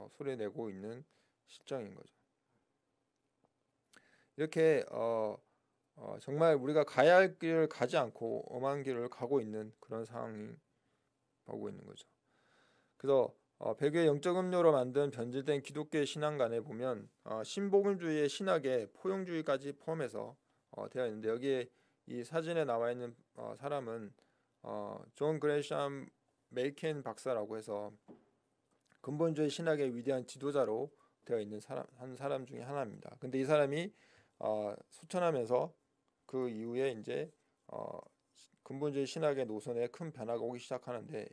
소리 내고 있는 실정인 거죠. 이렇게 정말 우리가 가야 할 길을 가지 않고 엄한 길을 가고 있는 그런 상황이 오고 있는 거죠. 그래서 백의 영적 음료로 만든 변질된 기독교의 신앙관에 보면 신복음주의의 신학에 포용주의까지 포함해서 되어 있는데 여기에 이 사진에 나와 있는 사람은 존 그레샴 메이켄 박사라고 해서 근본주의 신학의 위대한 지도자로 되어 있는 한 사람 중에 하나입니다. 근데 이 사람이 소천하면서 그 이후에 이제 근본주의 신학의 노선에 큰 변화가 오기 시작하는데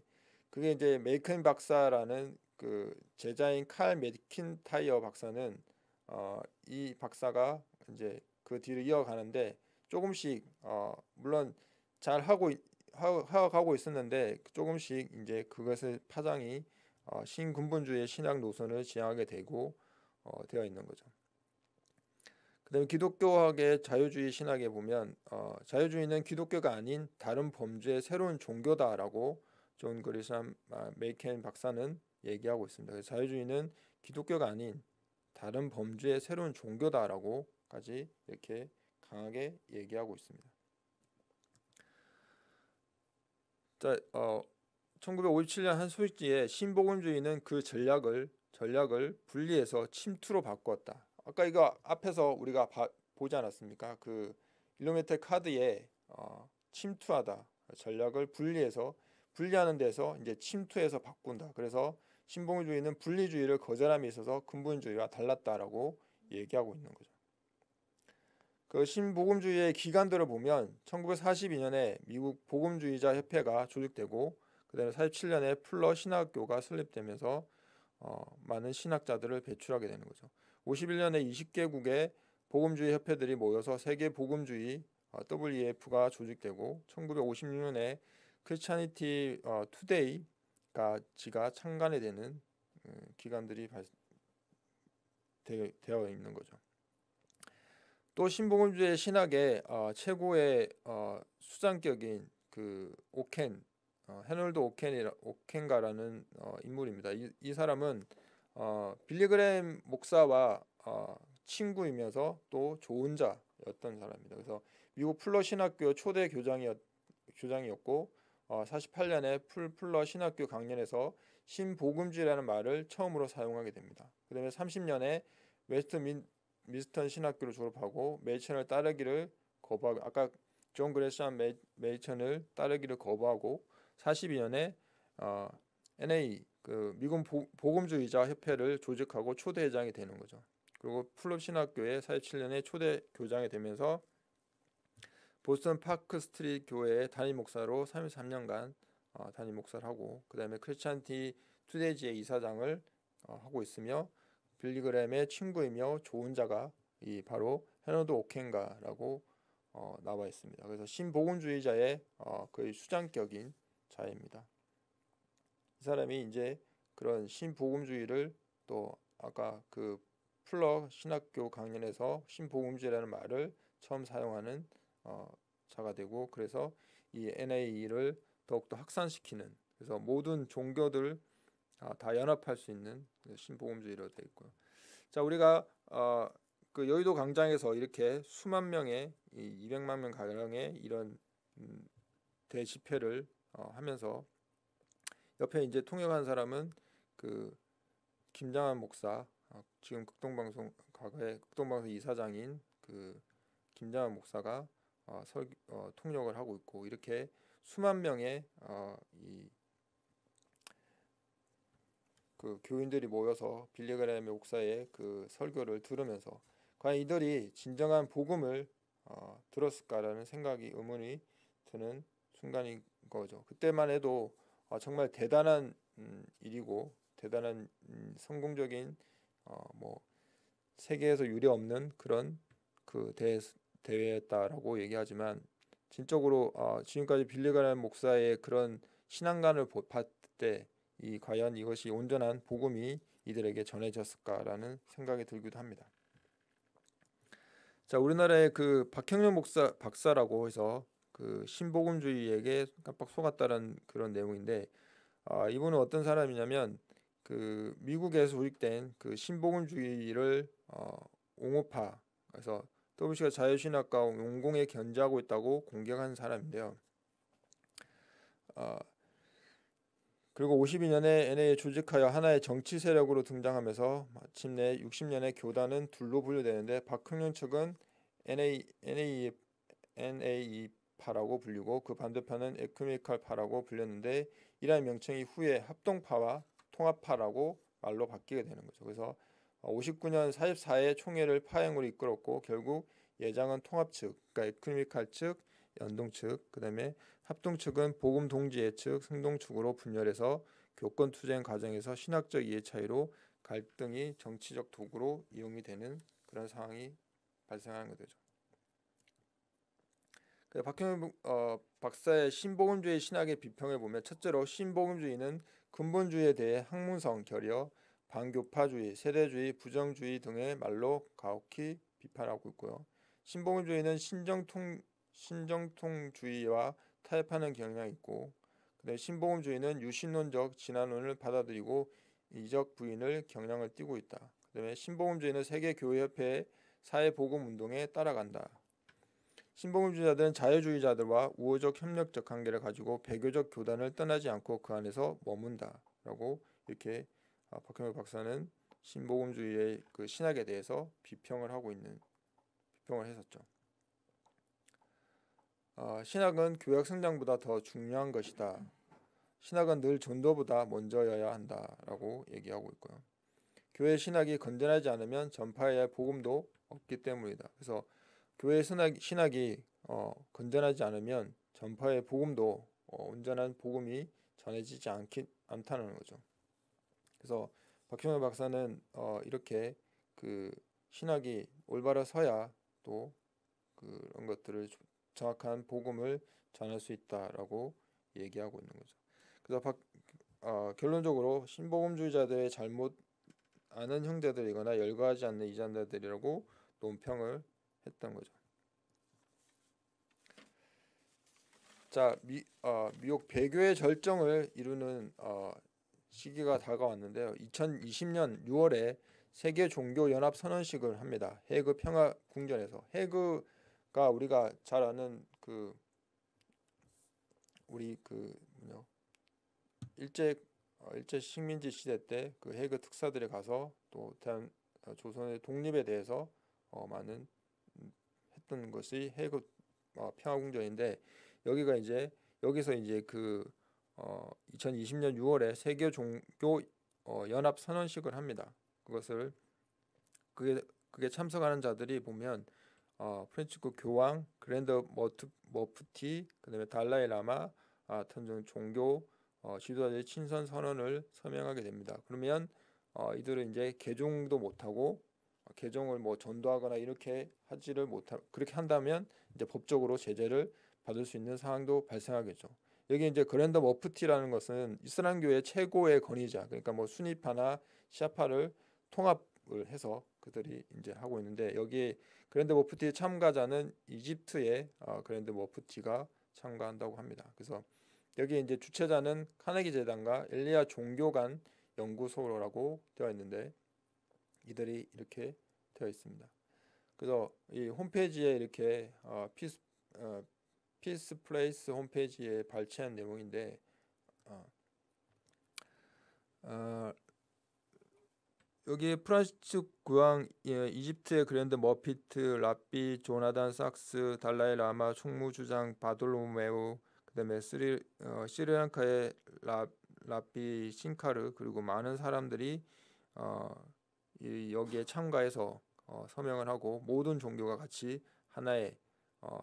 그게 이제 메이켄 박사라는 그 제자인 칼 맥킨타이어 박사는 이 박사가 이제 그 뒤를 이어가는데 조금씩 물론 잘 하고 있었는데 조금씩 이제 그것의 파장이 신근본주의 신학 노선을 지향하게 되고 되어 있는 거죠. 그다음에 기독교학의 자유주의 신학에 보면 자유주의는 기독교가 아닌 다른 범주의 새로운 종교다라고 존 그리샴 메이켄 박사는 얘기하고 있습니다. 그래서 자유주의는 기독교가 아닌 다른 범주의 새로운 종교다라고까지 이렇게 강하게 얘기하고 있습니다. 자, 1957년 한 소식지에 신복음주의는 그 전략을 분리해서 침투로 바꾸었다. 아까 이거 앞에서 우리가 보지 않았습니까? 그 일루미네이트 카드에 침투하다 전략을 분리하는 데서 이제 침투해서 바꾼다. 그래서 신복음주의는 분리주의를 거절함에 있어서 근본주의와 달랐다라고 얘기하고 있는 거죠. 그 신복음주의의 기간들을 보면 1942년에 미국 복음주의자 협회가 조직되고 그다음에 47년에 풀러 신학교가 설립되면서 많은 신학자들을 배출하게 되는 거죠. 51년에 20개국의 복음주의 협회들이 모여서 세계 복음주의 WEF가 조직되고 1956년에 크리스찬니티 투데이가 창간이 되는 기관들이 되어 있는 거죠. 또 신복음주의 신학의 최고의 수장격인 그 헤놀드 오켄가라는 인물입니다. 이 사람은 빌리그램 목사와 친구이면서 또 좋은 자였던 사람입니다. 그래서 미국 풀러 신학교 초대 교장이었고 48년에 풀러 신학교 강연에서 신복음주의라는 말을 처음으로 사용하게 됩니다. 그다음에 30년에 웨스트민스턴 신학교를 졸업하고 메이천을 따르기를 거부하고 아까 존 그레샴 메이천을 따르기를 거부하고 42년에 NA 그 미국 복음주의자 협회를 조직하고 초대 회장이 되는 거죠. 그리고 풀럽 신학교에 47년에 초대 교장이 되면서 보스턴 파크 스트리트 교회의 담임 목사로 33년간 담임 목사를 하고 그다음에 크리스찬티 투데이지의 이사장을 하고 있으며 빌리그램의 친구이며 좋은 자가 바로 헤너드 오켄가라고 나와 있습니다. 그래서 신복음주의자의 거의 수장격인 자입니다. 이 사람이 이제 그런 신복음주의를 또 아까 그 풀러 신학교 강연에서 신복음주의라는 말을 처음 사용하는 자가 되고 그래서 이 NA를 더욱더 확산시키는 그래서 모든 종교들 다 연합할 수 있는 신복음주의로 되어 있고요. 자 우리가 그 여의도 광장에서 이렇게 수만 명의 200만 명 가량의 이런 대집회를 하면서 옆에 이제 통역한 사람은 그 김장한 목사, 지금 극동방송 과거에 극동방송 이사장인 그 김장한 목사가 통역을 하고 있고, 이렇게 수만 명의 그 교인들이 모여서 빌리그램의 목사의 그 설교를 들으면서 과연 이들이 진정한 복음을 들었을까라는 생각이 의문이 드는 순간인 거죠. 그때만 해도 정말 대단한 일이고 대단한 성공적인 뭐 세계에서 유례 없는 그런 그 대회였다라고 얘기하지만, 진적으로 지금까지 빌리그램 목사의 그런 신앙관을 봤을 때 과연 이것이 온전한 복음이 이들에게 전해졌을까라는 생각이 들기도 합니다. 자, 우리나라의 그 박형렬 박사라고 해서 그 신복음주의에게 깜빡 속았다는 그런 내용인데, 이분은 어떤 사람이냐면 그 미국에서 수립된 그 신복음주의를 옹호파, 그래서 WC가 자유신학과 용공에 견지하고 있다고 공격한 사람인데요. 그리고 52년에 NA에 조직하여 하나의 정치 세력으로 등장하면서 마침내 60년에 교단은 둘로 분류되는데, 박형륜 측은 NAE파라고 불리고 그 반대편은 에큐메니칼파라고 불렸는데, 이러한 명칭이 후에 합동파와 통합파라고 말로 바뀌게 되는 거죠. 그래서 59년 44회 총회를 파행으로 이끌었고, 결국 예장은 통합 측, 그러니까 에큐메니칼 측, 연동 측, 그다음에 합동 측은 복음 동지회 측, 승동 측으로 분열해서 교권 투쟁 과정에서 신학적 이해 차이로 갈등이 정치적 도구로 이용이 되는 그런 상황이 발생하는 거죠. 박형렬 박사의 신복음주의 신학의 비평을 보면, 첫째로 신복음주의는 근본주의에 대해 학문성 결여, 반교파주의, 세대주의, 부정주의 등의 말로 가혹히 비판하고 있고요. 신복음주의는 신정통주의와 타협하는 경향이 있고, 그다음에 신복음주의는 유신론적 진화론을 받아들이고 이적 부인을 경향을 띠고 있다. 그다음에 신복음주의는 세계교회협회의 사회복음운동에 따라간다. 신복음주의자들은 자유주의자들과 우호적 협력적 관계를 가지고 배교적 교단을 떠나지 않고 그 안에서 머문다라고 이렇게 박형렬 박사는 신복음주의의 그 신학에 대해서 비평을 했었죠. 신학은 교역 성장보다 더 중요한 것이다. 신학은 늘 전도보다 먼저여야 한다라고 얘기하고 있고요. 교회 신학이 건전하지 않으면 전파해야 할 복음도 없기 때문이다. 그래서 교회 신학이 건전하지 않으면 전파의 복음도 온전한 복음이 전해지지 않다는 거죠. 그래서 박형렬 박사는 이렇게 그 신학이 올바로 서야 또 그런 것들을 정확한 복음을 전할 수 있다라고 얘기하고 있는 거죠. 그래서 결론적으로 신복음주의자들의 잘못 아는 형제들이거나 열거하지 않는 이단자들이라고 논평을 했던 거죠. 자, 미국 배교의 절정을 이루는 시기가 다가왔는데요. 2020년 6월에 세계 종교 연합 선언식을 합니다. 해그 평화 궁전에서. 해그가 우리가 잘 아는 일제 식민지 시대 때 그 해그 특사들이 가서 또 조선의 독립에 대해서 많은 했던 것이 해그 평화 궁전인데, 여기서 이제 2020년 6월에 세계 종교 연합 선언식을 합니다. 그게 참석하는 자들이 보면 프란치스코 교황, 그랜드 머프티, 그다음에 달라이 라마 같은 종교 지도자들의 친선 선언을 서명하게 됩니다. 그러면 이들은 이제 개종도 못하고 개종을 뭐 전도하거나 이렇게 그렇게 한다면 이제 법적으로 제재를 받을 수 있는 상황도 발생하겠죠. 여기 이제 그랜드 머프티라는 것은 이슬람교의 최고의 권위자, 그러니까 뭐 수니파나 시아파를 통합을 해서 그들이 이제 하고 있는데, 여기 그랜드 머프티 참가자는 이집트의 그랜드 머프티가 참가한다고 합니다. 그래서 여기 이제 주최자는 카네기 재단과 엘리야 종교관 연구소라고 되어 있는데, 이들이 이렇게 되어 있습니다. 그래서 이 홈페이지에 이렇게 피스 플레이스 홈페이지에 발췌한 내용인데 여기 프란시스 구왕, 이집트의 그랜드 머피트, 랍비 조나단 sak스, 달라이 라마 총무주장 바돌로메우, 그다음에 스리랑카의 랍비 신카르, 그리고 많은 사람들이 여기에 참가해서 서명을 하고 모든 종교가 같이 하나의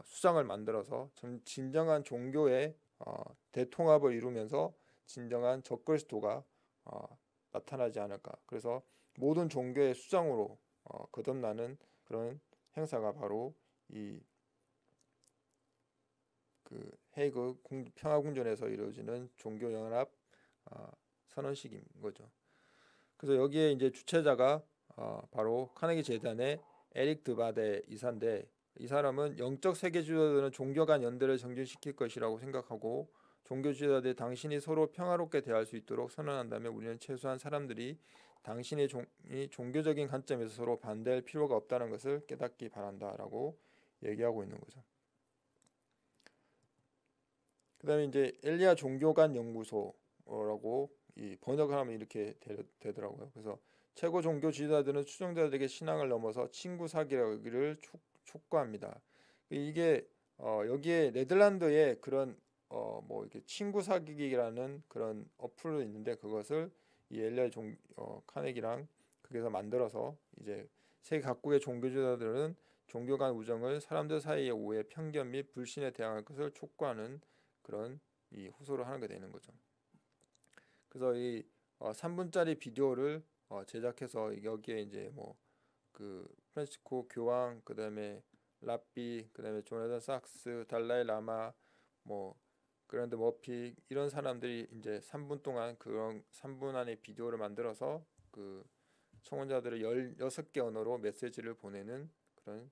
수장을 만들어서 진정한 종교의 대통합을 이루면서 진정한 적그리스도가 나타나지 않을까. 그래서 모든 종교의 수장으로 거듭나는 그런 행사가 바로 이 그 헤이그 평화궁전에서 이루어지는 종교연합 선언식인 거죠. 그래서 여기에 이제 주최자가 바로 카네기 재단의 에릭 드바데 이사인데, 이 사람은 영적 세계 지도자들은 종교 간 연대를 정진시킬 것이라고 생각하고, 종교 지도자들이 당신이 서로 평화롭게 대할 수 있도록 선언한다면 우리는 최소한 사람들이 당신의 종교적인 관점에서 서로 반대할 필요가 없다는 것을 깨닫기 바란다라고 얘기하고 있는 거죠. 그다음에 이제 엘리야 종교관 연구소라고 이 번역을 하면 이렇게 되더라고요. 그래서 최고 종교 지도자들은 추종자들에게 신앙을 넘어서 친구 사귀기를 촉구합니다. 이게 여기에 네덜란드에 그런 뭐 이렇게 친구 사귀기라는 그런 어플이 있는데, 그것을 이 엘리야 카네기랑 거기서 만들어서 이제 세계 각국의 종교 지도자들은 종교 간 우정을 사람들 사이의 오해, 편견 및 불신에 대항할 것을 촉구하는 그런 이 호소를 하게 되는 거죠. 그래서 이 3분짜리 비디오를 제작해서 여기에 이제 뭐 그 프란시스코 교황, 그다음에 랍비, 그다음에 조나단 sak스, 달라이 라마, 뭐 그랜드 머피, 이런 사람들이 이제 3분 동안 그런 3분 안에 비디오를 만들어서 그 청원자들의 16개 언어로 메시지를 보내는 그런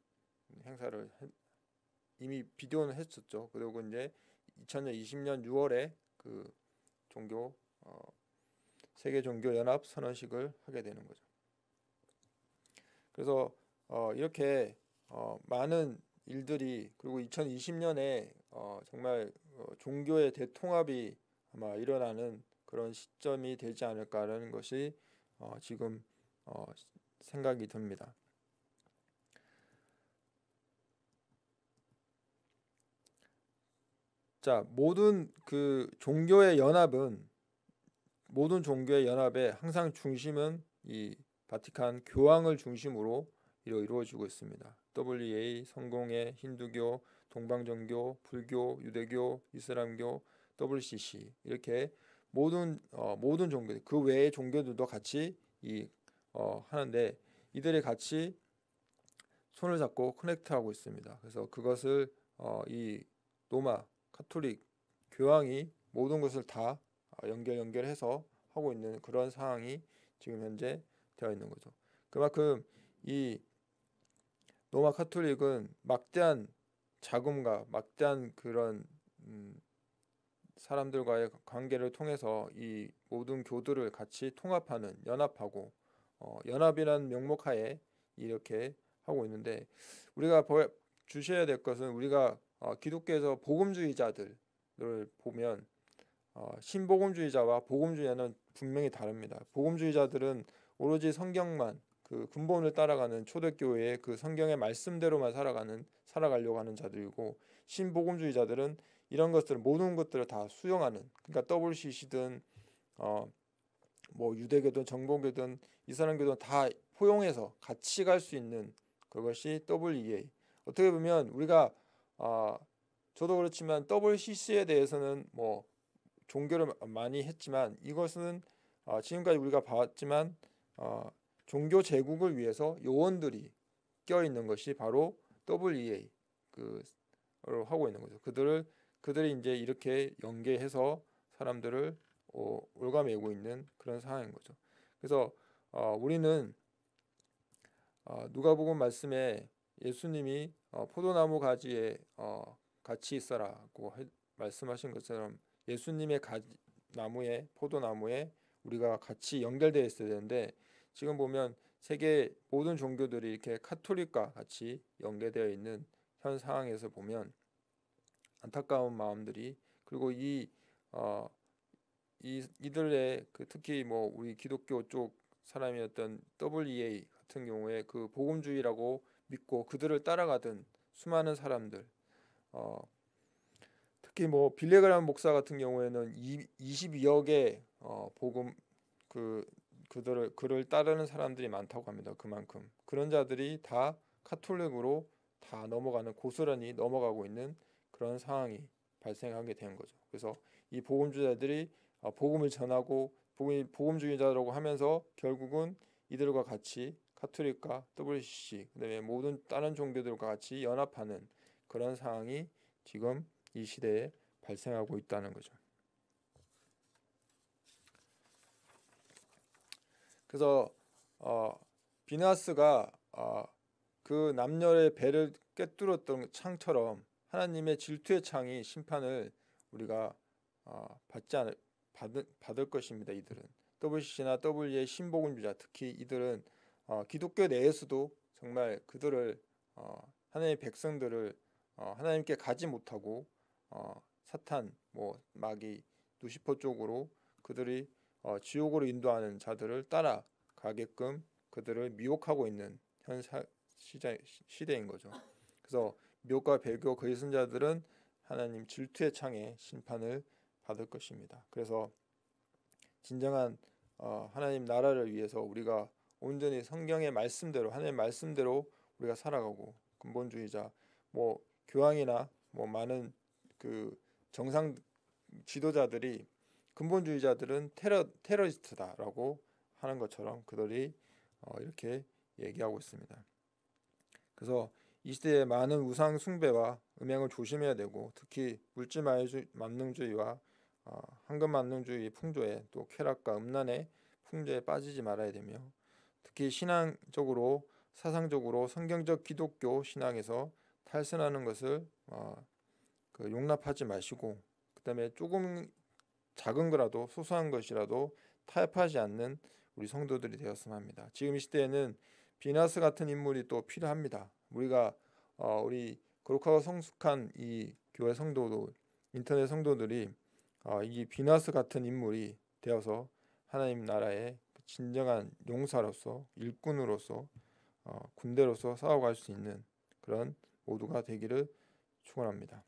행사를 이미 비디오는 했었죠. 그리고 이제 2020년 6월에 그 세계 종교 연합 선언식을 하게 되는 거죠. 그래서 이렇게 많은 일들이, 그리고 2020년에 정말 종교의 대통합이 아마 일어나는 그런 시점이 되지 않을까라는 것이 지금 생각이 듭니다. 자, 모든 종교의 연합의 항상 중심은 이 바티칸 교황을 중심으로 이루어지고 있습니다. WEA, 성공회, 힌두교, 동방정교, 불교, 유대교, 이슬람교, WCC, 이렇게 모든 종교들, 그 외의 종교들도 같이 하는데, 이들이 같이 손을 잡고 커넥트하고 있습니다. 그래서 그것을 이 로마 카톨릭 교황이 모든 것을 다 연결해서 하고 있는 그런 상황이 지금 현재 되어 있는 거죠. 그만큼 이 로마 카톨릭은 막대한 자금과 막대한 그런 사람들과의 관계를 통해서 이 모든 교들을 같이 통합하는, 연합하고 연합이라는 명목하에 이렇게 하고 있는데, 우리가 주셔야 될 것은, 우리가 기독교에서 복음주의자들을 보면 신복음주의자와 복음주의자는 분명히 다릅니다. 복음주의자들은 오로지 성경만, 그 근본을 따라가는 초대교회의 그 성경의 말씀대로만 살아가려고 하는 자들이고, 신복음주의자들은 이런 것들, 모든 것들을 다 수용하는, 그러니까 WCC든 뭐 유대교든 정복교든 이슬람교든 다 포용해서 같이 갈 수 있는 그것이 WEA. 어떻게 보면 우리가 저도 그렇지만 WCC에 대해서는 뭐 종교를 많이 했지만, 이것은 지금까지 우리가 봤지만 종교 제국을 위해서 요원들이 껴있는 것이 바로 WEA 를 하고 있는 거죠. 그들이 이제 이렇게 연계해서 사람들을 올가매고 있는 그런 상황인 거죠. 그래서 우리는 누가복음 말씀에 예수님이 포도나무 가지에 같이 있어라고 말씀하신 것처럼 예수님의 포도나무에 우리가 같이 연결되어 있어야 되는데, 지금 보면 세계 모든 종교들이 이렇게 카톨릭과 같이 연계되어 있는 현 상황에서 보면 안타까운 마음들이, 그리고 이들의 그 특히 뭐 우리 기독교 쪽 사람이었던 WEA 같은 경우에 그 복음주의라고 믿고 그들을 따라가던 수많은 사람들, 어, 특히 뭐 빌레그람 목사 같은 경우에는 22억의 복음 그를 따르는 사람들이 많다고 합니다. 그만큼 그런 자들이 다 카톨릭으로 다 넘어가는, 고스란히 넘어가고 있는 그런 상황이 발생하게 된 거죠. 그래서 이 복음주의자들이 복음을 전하고 복음주의자라고 하면서 결국은 이들과 같이 카톨릭과 WCC 그다음에 모든 다른 종교들과 같이 연합하는 그런 상황이 지금 이 시대에 발생하고 있다는 거죠. 그래서 비나스가 그 남녀의 배를 꿰뚫었던 창처럼 하나님의 질투의 창이 심판을 우리가 받을 것입니다. 이들은 WCC나 W의 신복음주의자, 특히 이들은 기독교 내에서도 정말 그들을 하나님의 백성들을 하나님께 가지 못하고 사탄, 뭐 마귀, 루시퍼 쪽으로 그들이 지옥으로 인도하는 자들을 따라가게끔 그들을 미혹하고 있는 현 시대인 거죠. 그래서 미혹과 배교 거짓선자들은 하나님 질투의 창에 심판을 받을 것입니다. 그래서 진정한 하나님 나라를 위해서 우리가 온전히 성경의 말씀대로, 하나님의 말씀대로 우리가 살아가고, 근본주의자, 뭐 교황이나 뭐 많은 그 정상 지도자들이 근본주의자들은 테러리스트다라고 하는 것처럼 그들이 이렇게 얘기하고 있습니다. 그래서 이 시대에 많은 우상 숭배와 음행을 조심해야 되고, 특히 물질 만능주의와 황금 만능주의 풍조에, 또 쾌락과 음란의 풍조에 빠지지 말아야 되며, 특히 신앙적으로 사상적으로 성경적 기독교 신앙에서 탈선하는 것을 용납하지 마시고, 그다음에 조금 작은 거라도 소소한 것이라도 타협하지 않는 우리 성도들이 되었으면 합니다. 지금 이 시대에는 비나스 같은 인물이 또 필요합니다. 우리 거룩하고 성숙한 이 교회 성도들, 인터넷 성도들이 이 비나스 같은 인물이 되어서 하나님 나라의 진정한 용사로서, 일꾼으로서, 군대로서 싸워갈 수 있는 그런 모두가 되기를 축원합니다.